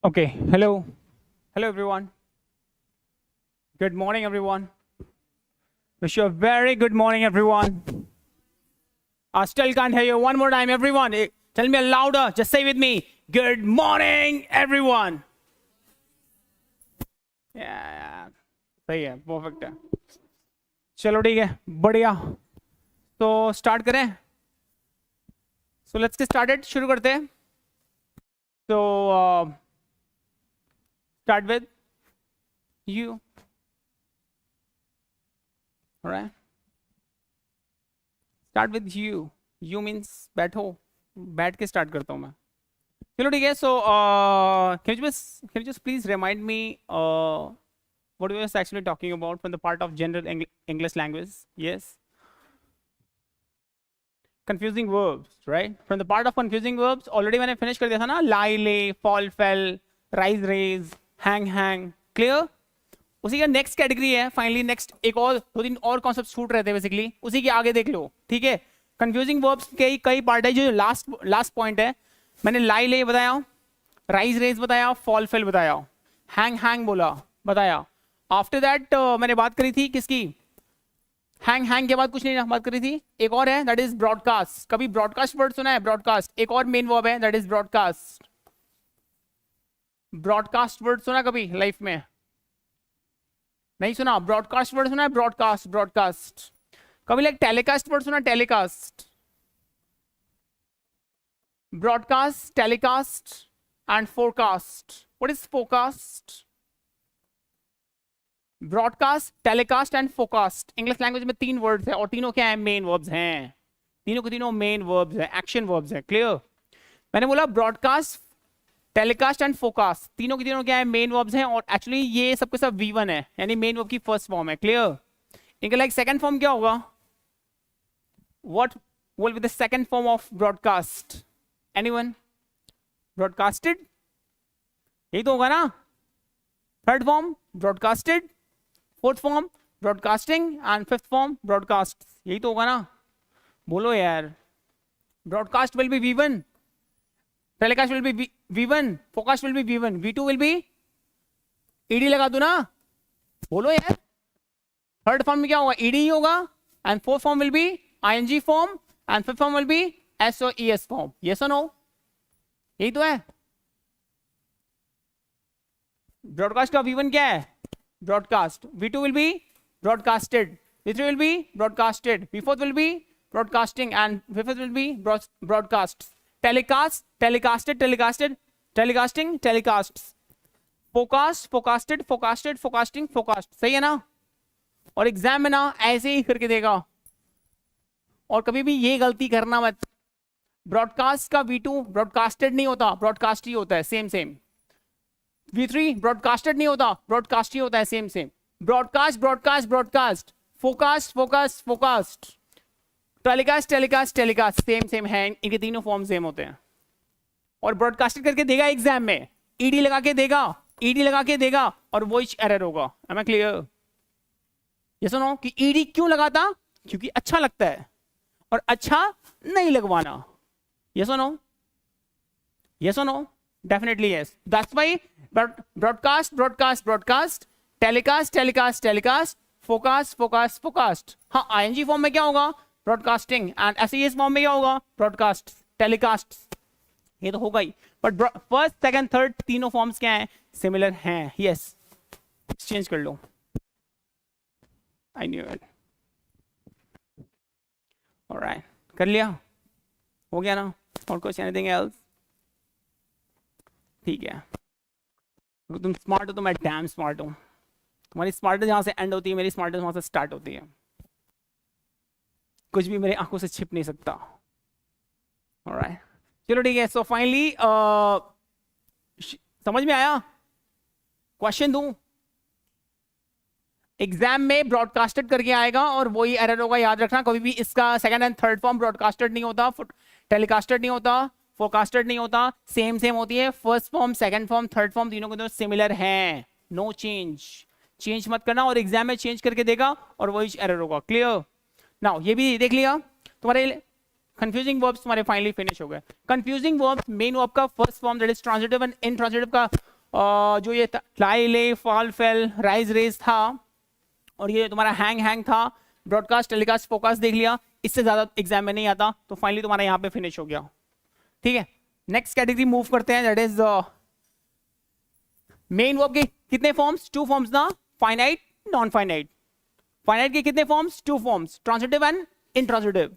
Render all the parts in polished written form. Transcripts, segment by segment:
Okay, hello. Hello, everyone. Good morning, everyone. Wish you a very good morning, everyone. I still can't hear you. One more time, everyone. Tell me louder. Just say with me. Good morning, everyone. Yeah. सही है, perfect है. चलो ठीक है, बढ़िया. तो start करें. So let's get started. शुरू करते हैं. So start with you. All right. Start with you. You means बैठो. बैठ के start करता हूँ मैं. चलो ठीक है. So can you just please remind me what we were actually talking about from the part of general English language? Yes. Confusing verbs, right? From the part of confusing verbs, already मैंने finish कर दिया था ना. Lie, lay, fall, fell, rise, raise, hang. Clear? उसी का next category है. Finally next एक और 2-3 और कॉन्सेप्ट छूट रहे थे बेसिकली. उसी के आगे देख लो. ठीक है. कंफ्यूजिंग वर्ब्स के कई पार्ट है. जो लास्ट पॉइंट है, मैंने लाई ले बताया, राइज रेज बताया, फॉल फेल बताया, हैंग बोला बताया. आफ्टर दैट मैंने बात करी थी किसकी? हैंग के बाद कुछ नहीं बात करी थी. एक और है, दैट इज ब्रॉडकास्ट. कभी ब्रॉडकास्ट वर्ड सुना है? ब्रॉडकास्ट एक और मेन वर्ब है, that is broadcast. Broadcast word सुना कभी लाइफ में? नहीं सुना? ब्रॉडकास्ट वर्ड सुना है? ब्रॉडकास्ट. कभी लाइक टेलीकास्ट वर्ड सुना? Telecast. Broadcast, telecast and forecast. What is forecast? Broadcast, telecast and forecast. English language में 3 वर्ड्स है और तीनों क्या है? मेन वर्ब्स हैं. तीनों के तीनों मेन वर्ब्स है, एक्शन वर्ब्स है. क्लियर? मैंने बोला ब्रॉडकास्ट, टेलीकास्ट एंड फोरकास्ट, तीनों के तीनों क्या है? मेन वर्ब्स हैं. और एक्चुअली ये सबके सब V1 है, यानी मेन वर्ब की फर्स्ट फॉर्म है. क्लियर? इनका लाइक सेकंड फॉर्म क्या होगा? What will be the second form of broadcast? Anyone? Broadcasted, यही तो होगा ना. Third form broadcasted, fourth form broadcasting and fifth form broadcast. यही तो होगा ना. बोलो यार. Broadcast will be V1, telecast will be V1, forecast will be V1, V2 will B ED लगा दो ना. बोलो यार. थर्ड फॉर्म में क्या होगा? ED ही होगा. And fourth form will be ING form and fifth form will be SOES form. Yes और नो? यही तो है. ब्रॉडकास्ट का V1 क्या है? Broadcast. V2 will B broadcasted, V3 will be broadcasted, V4 will be broadcasting and V5 will be broadcast. Telecast, telecasted, telecasting, telecast. Forecast, forecasted, forecasting, forecast. सही है ना? और एग्जाम में ना ऐसे ही करके देगा. और कभी भी ये गलती करना मत. ब्रॉडकास्ट का V2 ब्रॉडकास्टेड नहीं होता, ब्रॉडकास्ट ही होता है. सेम. V3 ब्रॉडकास्टेड नहीं होता, ब्रॉडकास्ट ही होता है. Same. Broadcast, forecast, telecast same है. इनके तीनों फॉर्म सेम होते हैं. और ब्रॉडकास्टेड करके देगा एग्जाम में, ED लगा के देगा और वो एरर होगा. Am I clear? ये सुनो कि ED क्यों लगाता? क्योंकि अच्छा लगता है और अच्छा नहीं लगवाना. ये सुनो. Definitely yes. That's why broadcast, telecast, forecast. हाँ, ING फॉर्म में क्या होगा? ब्रॉडकास्टिंग. एंड SES फॉर्म में क्या होगा? Broadcast, telecast. ये तो होगा ही. बट फर्स्ट, सेकंड, थर्ड तीनों फॉर्म्स क्या हैं? सिमिलर हैं. यस. एक्सचेंज कर लो. I knew it. ऑलराइट, कर लिया? हो गया ना? और कुछ एनीथिंग एल्स? ठीक है. तुम स्मार्ट हो तो मैं डैम स्मार्ट हूं. तुम्हारी स्मार्टनेस जहां से एंड होती है, मेरी स्मार्टनेस वहां से स्टार्ट होती है. कुछ भी मेरी आंखों से छिप नहीं सकता. ऑलराइट, चलो ठीक है. सो फाइनली समझ में आया? क्वेश्चन दूं? एग्जाम में ब्रॉडकास्टेड करके आएगा और वही एरर होगा. याद रखना, कभी भी इसका second and third form broadcasted नहीं होता, टेलीकास्टेड नहीं होता, फोरकास्टेड नहीं होता. सेम होती है. First form, second form, third form तीनों के दोनों सिमिलर हैं. नो चेंज मत करना. और एग्जाम में चेंज करके देगा और वही एरर होगा. क्लियर? नाउ ये भी देख लिया. तुम्हारे कंफ्यूजिंग वर्ब्स तुम्हारे फाइनली फिनिश हो गए. कंफ्यूजिंग वर्ब्स, मेन वर्ब का first form that is transitive and intransitive का जो ये लाई ले फॉल फेल राइज रेज था, और ये तुम्हारा हैंग था, ब्रॉडकास्ट टेलीकास्ट फोकस देख लिया, इससे ज्यादा एग्जाम में नहीं आता, तो फाइनली तुम्हारा यहाँ पे फिनिश हो गया। ठीक है, नेक्स्ट कैटेगरी मूव करते हैं, दैट इज मेन वर्ब के कितने फॉर्म्स? 2 फॉर्म्स ना, फाइनाइट नॉन फाइनाइट। फाइनाइट के कितने forms? 2 forms, transitive and intransitive.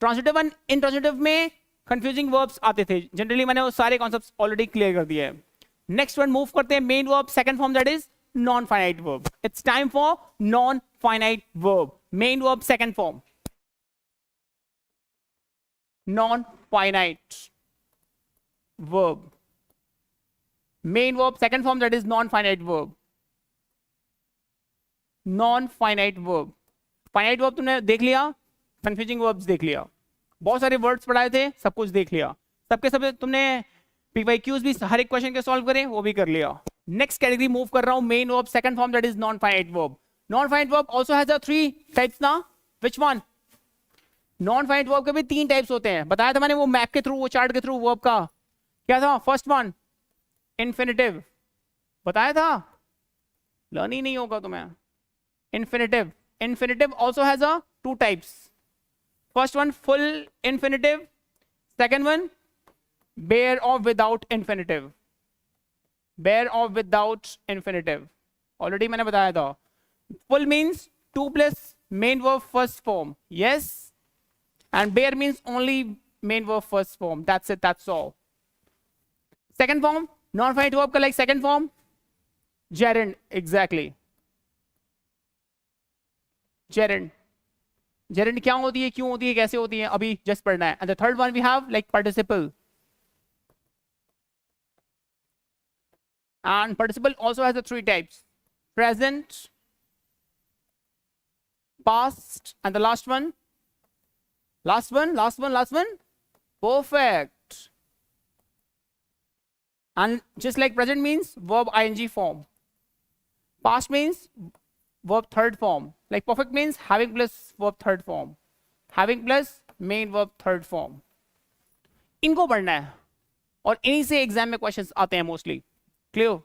Transitive and intransitive में कंफ्यूजिंग वर्ब्स आते थे, जनरली मैंने वो सारे कॉन्सेप्ट्स ऑलरेडी क्लियर कर दिए हैं। नेक्स्ट वन मूव करते हैं, main verb second form, that is non finite verb. It's time for non finite verb, main verb second form, non finite verb, main verb second form, that is non-finite verb, non-finite verb। finite verb तुमने देख लिया, confusing verbs देख लिया, बहुत सारे words पढ़ाए थे, सब कुछ देख लिया, सबके सब तुमने PYQs भी हर एक क्वेश्चन के सॉल्व करे, वो भी कर लिया। नेक्स्ट कैटेगरी मूव कर रहा हूं, main verb second form, that is non finite verb. Non finite verb also has 3 types ना, which one? Non finite verb के भी 3 टाइप्स होते हैं, बताया था मैंने वो मैप के थ्रू, वो चार्ट के थ्रू वर्ब का क्या था? फर्स्ट वन इन्फिनिटिव, बताया था, लर्न ही नहीं होगा तुम्हें। Infinitive, infinitive also has 2 types, first one full infinitive, second one bare of without infinitive, bare of without infinitive. Already मैंने बताया था, full means 2 plus main verb first form, yes, and bare means only main verb first form, that's it, that's all. Second form, non-finite verb का like second form, gerund, exactly, gerund। gerund क्या होती है, क्यों होती है, कैसे होती है, अभी just पढ़ना है। And the third one we have like participle, and participle also has 3 types, present, past, and the last one, perfect। And just like present means verb ing form, past means verb third form, like perfect means having plus verb third form, having plus main verb third form। इनको पढ़ना है और इन्हीं से exam में questions आते हैं mostly, clear?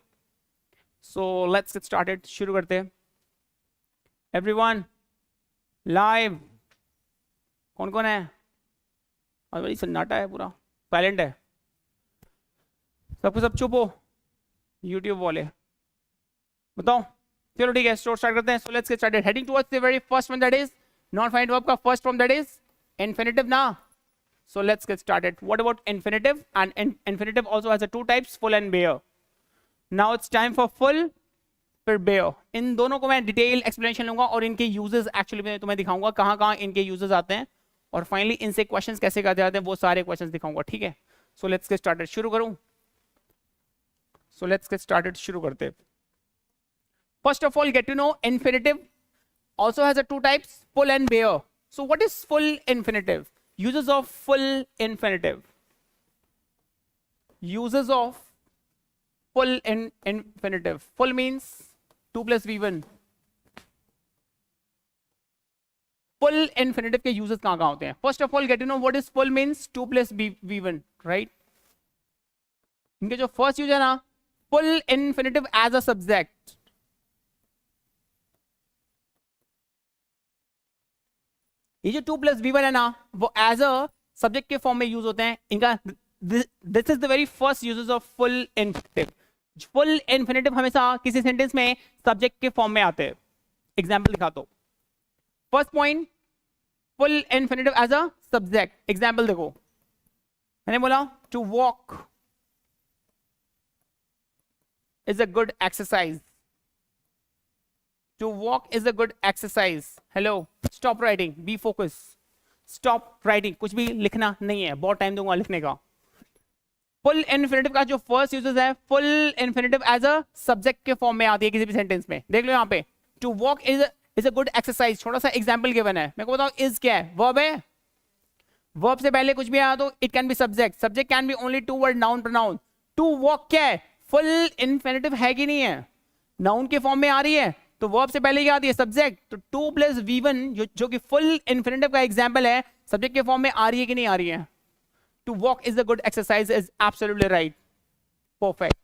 So let's get started, शुरू करते हैं। एवरीवन लाइव, कौन कौन है? और बड़ी सन्नाटा है, पूरा साइलेंट है, सबको सब चुप हो, यूट्यूब वाले बताओ। चलो ठीक है, स्टार्ट करते हैं। So let's get started, heading towards the very first one, that is non finite verb का first form, that is infinitive ना। So let's get started. What about infinitive? And infinitive also has 2 types, full and bare. Now it's time for full, फिर bare. इन दोनों को मैं detail explanation लूंगा और इनके यूजेस एक्चुअली मैं तुम्हें दिखाऊंगा, कहाँ कहाँ इनके यूजेस आते हैं, और फाइनली इनसे क्वेश्चंस कैसे करते जाते हैं, वो सारे क्वेश्चंस दिखाऊंगा, ठीक है? सो लेट्स गेट स्टार्टेड, शुरू करूं? So let's get started, शुरू करते। First of all, get to know infinitive also has 2 types, full and bare। So what is full infinitive? Uses of full infinitive, uses of full infinitive। Full means 2 plus V1। full infinitive के uses कहाँ कहाँ होते हैं? First of all, get to know what is full means 2 plus V1, right? इनके जो first use है ना, full infinitive as a subject, ये जो 2 plus V1 है ना, वो as a subject के फॉर्म में यूज होते हैं इनका। This is the very first uses of full infinitive. Full infinitive हमेशा किसी सेंटेंस में सब्जेक्ट के फॉर्म में आते हैं। एग्जाम्पल दिखा दो। First point, full infinitive as a subject. Example देखो, मैंने बोला to walk is a good exercise, to walk is a good exercise। hello, stop writing, be focused, stop writing, कुछ भी लिखना नहीं है, बहुत टाइम दूंगा लिखने का। फुल इन्फिनिटिव का जो फर्स्ट यूजेस है, full infinitive as a subject के फॉर्म में आती है किसी भी सेंटेंस में। देख लो यहाँ पे, to walk is a good exercise, छोटा सा एग्जाम्पल गिवन है। मेरे को बताओ इज क्या है? वर्ब है। वर्ब से पहले कुछ भी आया तो it can be subject, subject can be only 2 word, noun pronoun. To walk क्या है? फुल इन्फिनिटिव है कि नहीं है? नाउन के फॉर्म में आ रही है, तो वर्ब से पहले क्या आती है? सब्जेक्ट। तो 2 plus V1 जो कि फुल इन्फिनिटिव का एग्जांपल है, सब्जेक्ट के फॉर्म में आ रही है कि नहीं आ रही है? To walk is a good exercise is absolutely right, perfect.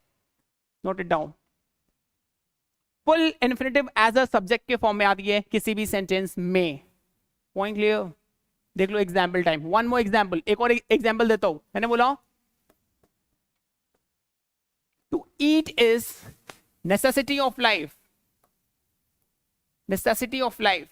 Note it down. Full infinitive as a subject के फॉर्म में आती है किसी भी सेंटेंस में। Point clear? देख लो example time. One more example, एक और एग्जाम्पल देता हूं। मैंने बोला to eat is necessity of life. Necessity of life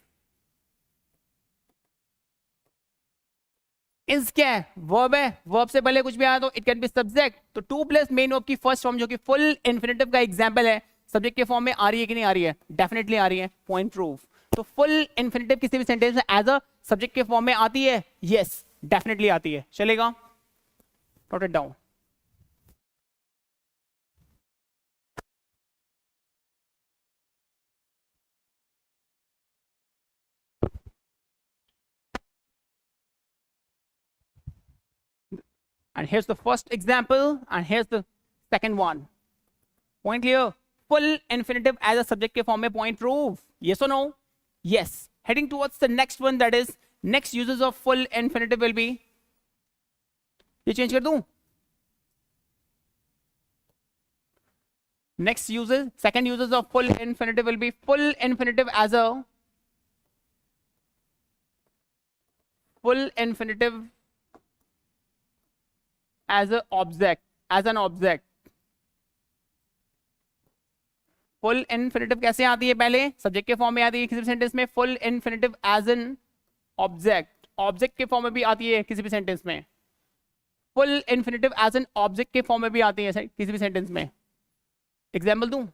is क्या है? वर्ब है। वर्ब से पहले कुछ भी आया तो इट कैन बी सब्जेक्ट। तो टू प्लस मेन वर्ब की फर्स्ट फॉर्म जो कि फुल इन्फिनेटिव का एग्जांपल है, सब्जेक्ट के फॉर्म में आ रही है कि नहीं आ रही है? डेफिनेटली आ रही है। Point proof. तो फुल इन्फिनेटिव किसी भी सेंटेंस में एज अ सब्जेक्ट के फॉर्म में आती है? यस, डेफिनेटली आती है। चलेगा? Note it down. And here's the first example, and here's the second one. Point clear? Full infinitive as a subject के form में point proof. Yes or no? Yes. Heading towards the next one, that is next uses of full infinitive will be, ये change कर दूं? Next uses, second uses of full infinitive will be full infinitive as a full infinitive as a object, as an object. Full infinitive कैसे आती है? पहले subject के form में आती है किसी भी सेंटेंस में। Full infinitive as an object, object के फॉर्म में भी आती है किसी भी सेंटेंस में। Full infinitive as an object के फॉर्म में भी आती है किसी भी सेंटेंस में। एग्जाम्पल दूं?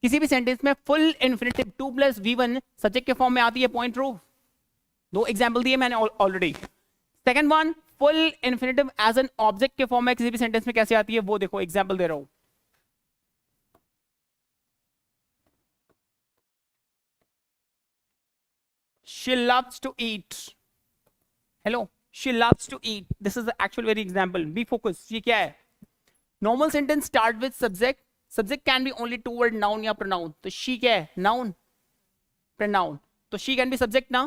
किसी भी सेंटेंस में full infinitive to plus V1 subject के फॉर्म में आती है। Point proof. दो एग्जाम्पल दिए मैंने already. Second one, full infinitive as an object के फॉर्म में किसी भी सेंटेंस में कैसे आती है वो देखो, एग्जाम्पल दे रहा हूं। She loves to eat. Hello, she loves to eat. This is the actual very example. Be focused. ये क्या है? Normal sentence start with subject. Subject can be only two word noun या pronoun. तो she क्या है? Noun. Pronoun. तो she can be subject ना?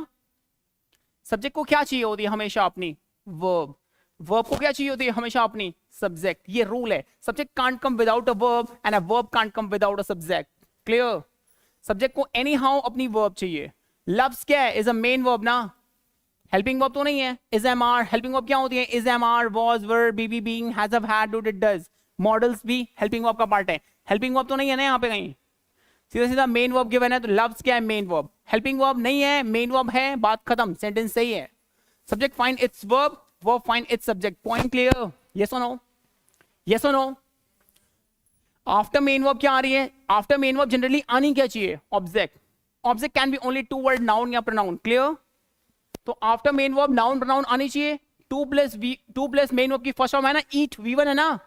Subject को क्या चाहिए होती है हमेशा अपनी? Verb. Verb को क्या चाहिए होती है हमेशा अपनी? Subject. ये rule है. Subject can't come without a verb and a verb can't come without a subject. Clear? Subject को anyhow अपनी verb चाहिए। Loves क्या है? Is a main verb ना? Helping verb तो नहीं है। Is, am, are. Helping verb क्या होती है? Is, am, are, was, were, be, being, has, have, had, do, did, does. Models भी helping verb का पार्ट है। Helping verb तो नहीं है ना यहाँ पे कहीं। सीधा सीधा main verb given है तो loves क्या है? Main verb. Helping verb नहीं है, main verb है, बात खत्म, sentence सही है। Subject find its verb, verb find its subject. Point clear? Yes or no? Yes or no? After main verb क्या आ रही है? After main verb generally आनी क्या चाहिए? Object. Object can be only two word noun या pronoun. Clear? तो after main verb noun pronoun आनी चाहिए। टू प्लस main verb की फर्स्ट फॉर्म है ना eat, V1 है ना?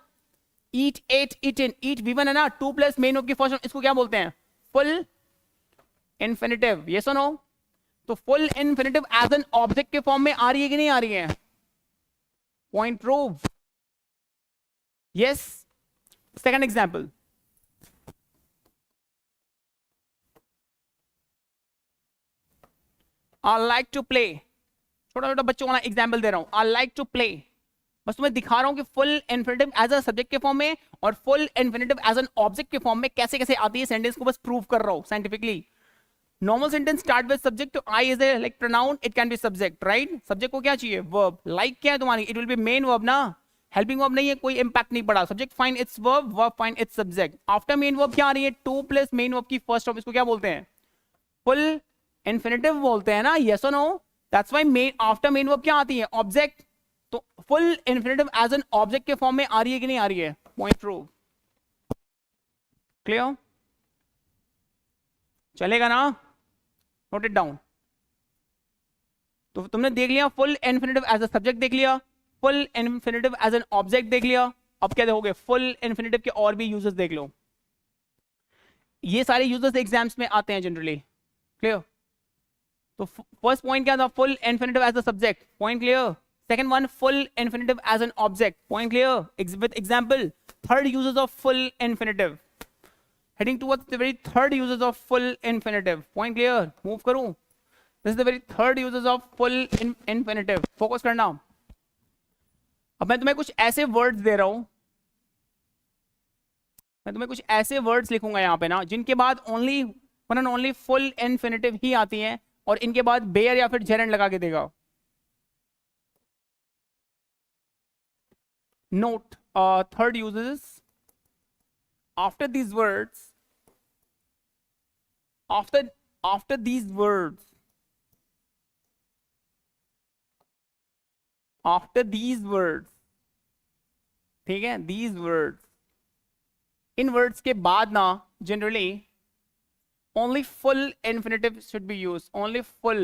eat, ate, eaten, eat V1 है ना? टू प्लस main verb की फर्स्ट फॉर्म, इसको क्या बोलते हैं? full infinitive. Yes or no? तो full infinitive as an object के फॉर्म में आ रही है कि नहीं आ रही है? Point proof. Yes. Second example. I like to play. छोटा छोटा बच्चों वाला एग्जाम्पल दे रहा हूं। I like to play. बस तुम्हें दिखा रहा हूं कि full infinitive as a subject के फॉर्म में और full infinitive as an object के फॉर्म में कैसे कैसे आती है सेंटेंस को बस प्रूव कर रहा हूं scientifically. Normal sentence start with subject, तो I is a like pronoun, it can be subject, right? Subject को क्या चाहिए? वर्ब। लाइक क्या है तुम्हारी? It will be main verb ना? हेल्पिंग वर्ब नहीं है, कोई इंपैक्ट नहीं पड़ा। Subject find its verb, verb find its subject. After main verb क्या आ रही है? टू प्लस मेन वर्ब की फर्स्ट ऑफ, इसको क्या बोलते हैं? फुल इन्फिनेटिव बोलते हैं ना? यस और no? That's why main after main verb क्या आती है? ऑब्जेक्ट। तो full infinitive as an object के फॉर्म में आ रही है कि नहीं आ रही है? Point prove. क्लियर? चलेगा ना? Note it down. तो तुमने देख लिया full infinitive as a subject, देख लिया full infinitive as an object, देख लिया। अब क्या देखोगे? फुल इन्फिनेटिव के और भी यूजेस देख लो। ये सारे यूजेस एग्जाम्स में आते हैं जनरली। क्लियर? तो फर्स्ट पॉइंट क्या था? Full infinitive as a subject. Point clear? Second one, full infinitive as an object. Point clear? With example. Third uses of full infinitive, heading towards the very third uses of full infinitive. Point clear? Move करूं? This is the very third uses of full infinitive. Focus करना। अब मैं तुम्हें कुछ ऐसे words दे रहा हूं मैं तुम्हें कुछ ऐसे वर्ड्स लिखूंगा यहाँ पे ना जिनके बाद only one and only full infinitive ही आती है, और इनके बाद बेयर या फिर जेरेंट लगा के देगा. Note, third uses after these words, after after these words, after these words, ठीक है, these words, इन वर्ड्स के बाद ना generally only full infinitive should be used, only full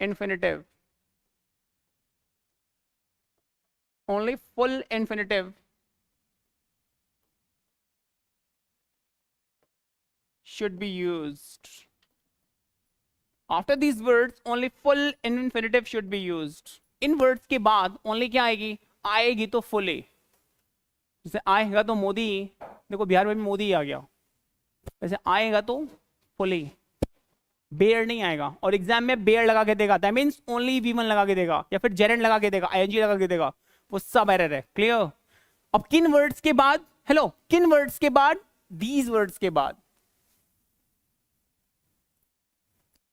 infinitive, only full infinitive should be used. After these words only full infinitive should be used. In words के बाद only क्या आएगी, आएगी तो fully. जैसे आएगा तो मोदी, देखो बिहार में भी मोदी आ गया, वैसे आएगा तो फुली, बेयर नहीं आएगा. और एग्जाम में बेयर लगा के देगा, दैट मींस ओनली वी1 लगा के देगा, या फिर जेरेंट लगा के देगा, आईएनजी लगा के देगा, वो सब एरर है. क्लियर? अब किन वर्ड्स के बाद, हेलो, किन वर्ड्स के बाद, दीज वर्ड्स के बाद,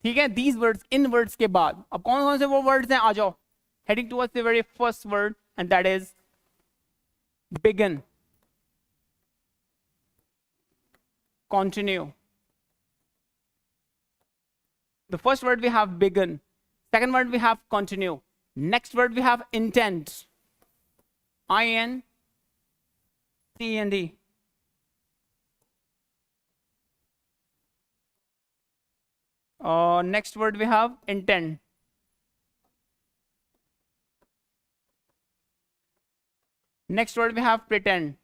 ठीक है, दीज वर्ड्स, इन वर्ड्स के बाद. अब कौन कौन से वो वर्ड्स हैं, आ जाओ. Heading towards the very first word and that is begin, continue. The first word we have begin, second word we have continue, next word we have intend, INTEND. Next word we have intend. Next word we have pretend.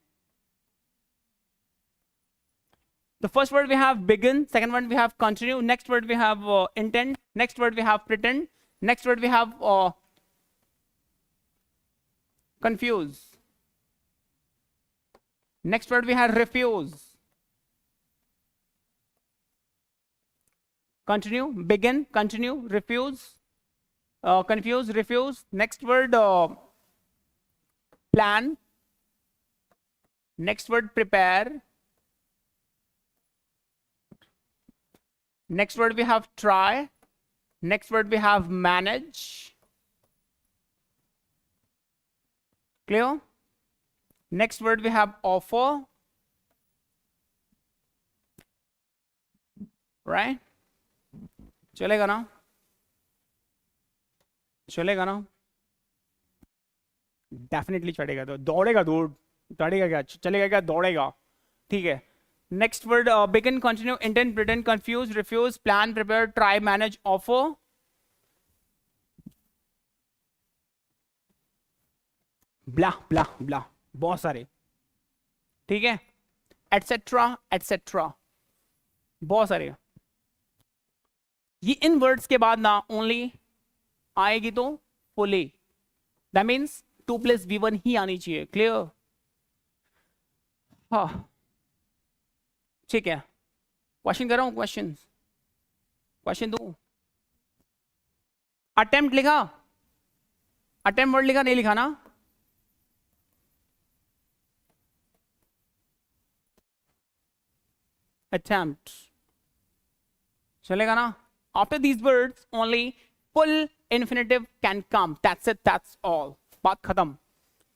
The first word we have begin, second word we have continue, next word we have intend, next word we have pretend, next word we have confuse, next word we have refuse. Continue, begin, continue, refuse, confuse, refuse. Next word plan, next word prepare, next word we have try, next word we have manage. Clear? Next word we have offer, right? चलेगा ना, चलेगा ना, definitely चढ़ेगा. तो दौड़ेगा, दूर चढ़ेगा क्या, चलेगा क्या, दौड़ेगा. ठीक है. Next word begin, continue, intent, pretend, confuse, refuse, plan, prepare, try, manage, offer. Blah blah blah, बहुत सारे. ठीक है. एटसेट्रा एटसेट्रा, बहुत सारे. ये इन वर्ड्स के बाद ना ओनली आएगी तो फुली, दैट मीन्स 2 + V1 ही आनी चाहिए. क्लियर? हाँ, ठीक है. क्वेश्चन कर रहा हूं, क्वेश्चन दू. अटेम्प्ट लिखा, अटेम्प्ट वर्ड लिखा, नहीं लिखा ना? अटेम्प्ट चलेगा ना? After these words only full infinitive can come. That's it, that's all. बात खत्म.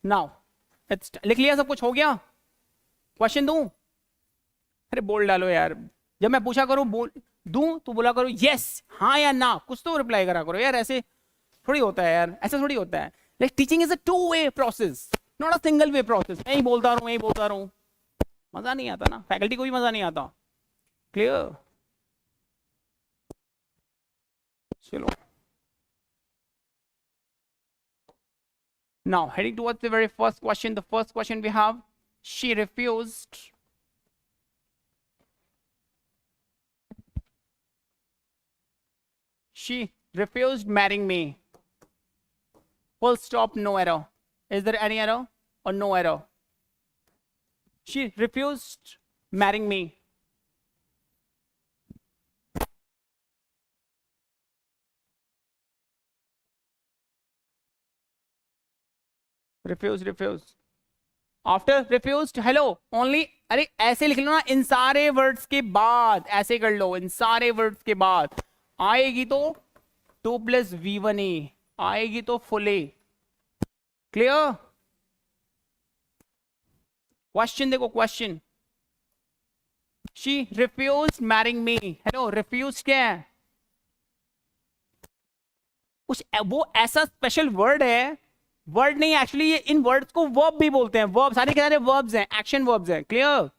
Now लिख लिया, सब कुछ हो गया? क्वेश्चन दूं? अरे बोल डालो यार. जब मैं पूछा करूं बोल दूं तो बोला करो यस, हाँ या ना, कुछ तो रिप्लाई करा करो यार. ऐसे थोड़ी होता है यार, ऐसा थोड़ी होता है. Like teaching is a 2-way process, not a single way process. मैं ही बोलता रहूं, मजा नहीं आता ना, फैकल्टी को भी मजा नहीं आता. क्लियर? चलो. Now heading towards the very first question. The first question we have, she refused. She refused marrying me. Full stop, no error. Is there any error or no error? She refused marrying me. Refuse. After refused hello only, अरे ऐसे लिख लो ना, इन सारे words के बाद ऐसे कर लो, इन सारे वर्ड्स के बाद आएगी तो 2+v1a आएगी तो फुल ए। क्लियर? क्वेश्चन देखो, question, she refuse marrying me, hello refuse क्या है? कुछ वो ऐसा स्पेशल वर्ड है, वर्ड नहीं एक्चुअली, ये इन वर्ड्स को वर्ब भी बोलते हैं, वर्ब, सारे के सारे वर्ब्स हैं, एक्शन वर्ब्स हैं। क्लियर?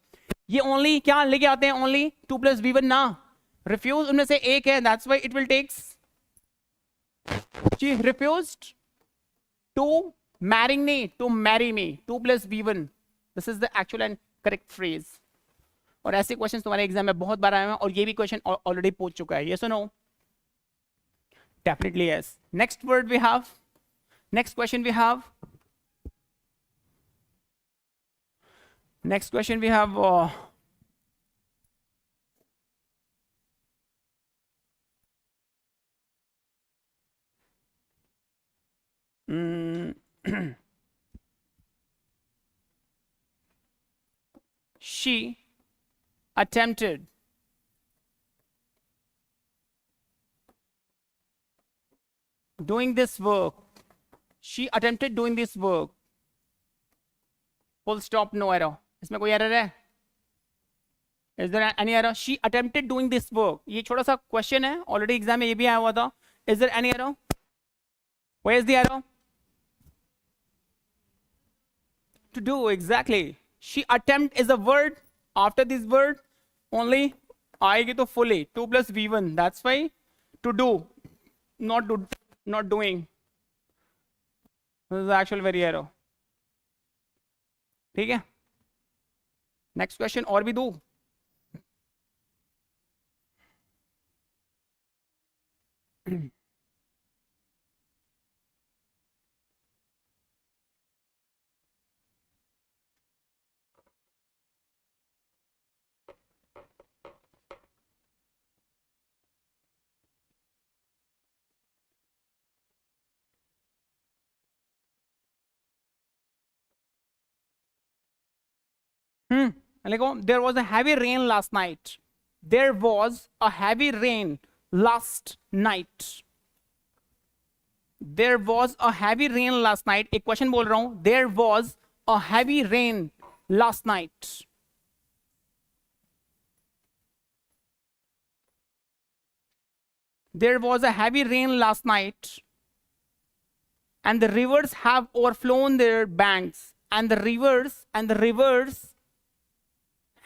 ये ओनली क्या लेके आते हैं? ओनली 2+v1 ना, रिफ्यूज उनमें से एक है, that's why it will takes, she refused to marrying me, to marry me, 2+v1, this is the actual and correct phrase. और ऐसे क्वेश्चन तुम्हारे एग्जाम में बहुत बार आए हैं, और ये भी क्वेश्चन ऑलरेडी पूछ चुका है। यस और no? Definitely yes. Next word we have. Next question we have. Next question we have. She attempted doing this work. She attempted doing this work. Full stop, no error. इसमें कोई error है? Is there any error? She attempted doing this work. ये छोटा सा question है, already exam में ये भी आया हुआ था. Is there any error? Where is the error? To do, exactly. She attempt is a word. After this word only आएगी तो fully 2+v1. That's why to do, not do, not doing. This is actual very error. ठीक है? Next question और भी दो. There was a heavy rain last night. There was a heavy rain last night. There was a heavy rain last night. एक question बोल रहा हूं. There was a heavy rain last night. There was a heavy rain last night, and the rivers have overflown their banks. And the rivers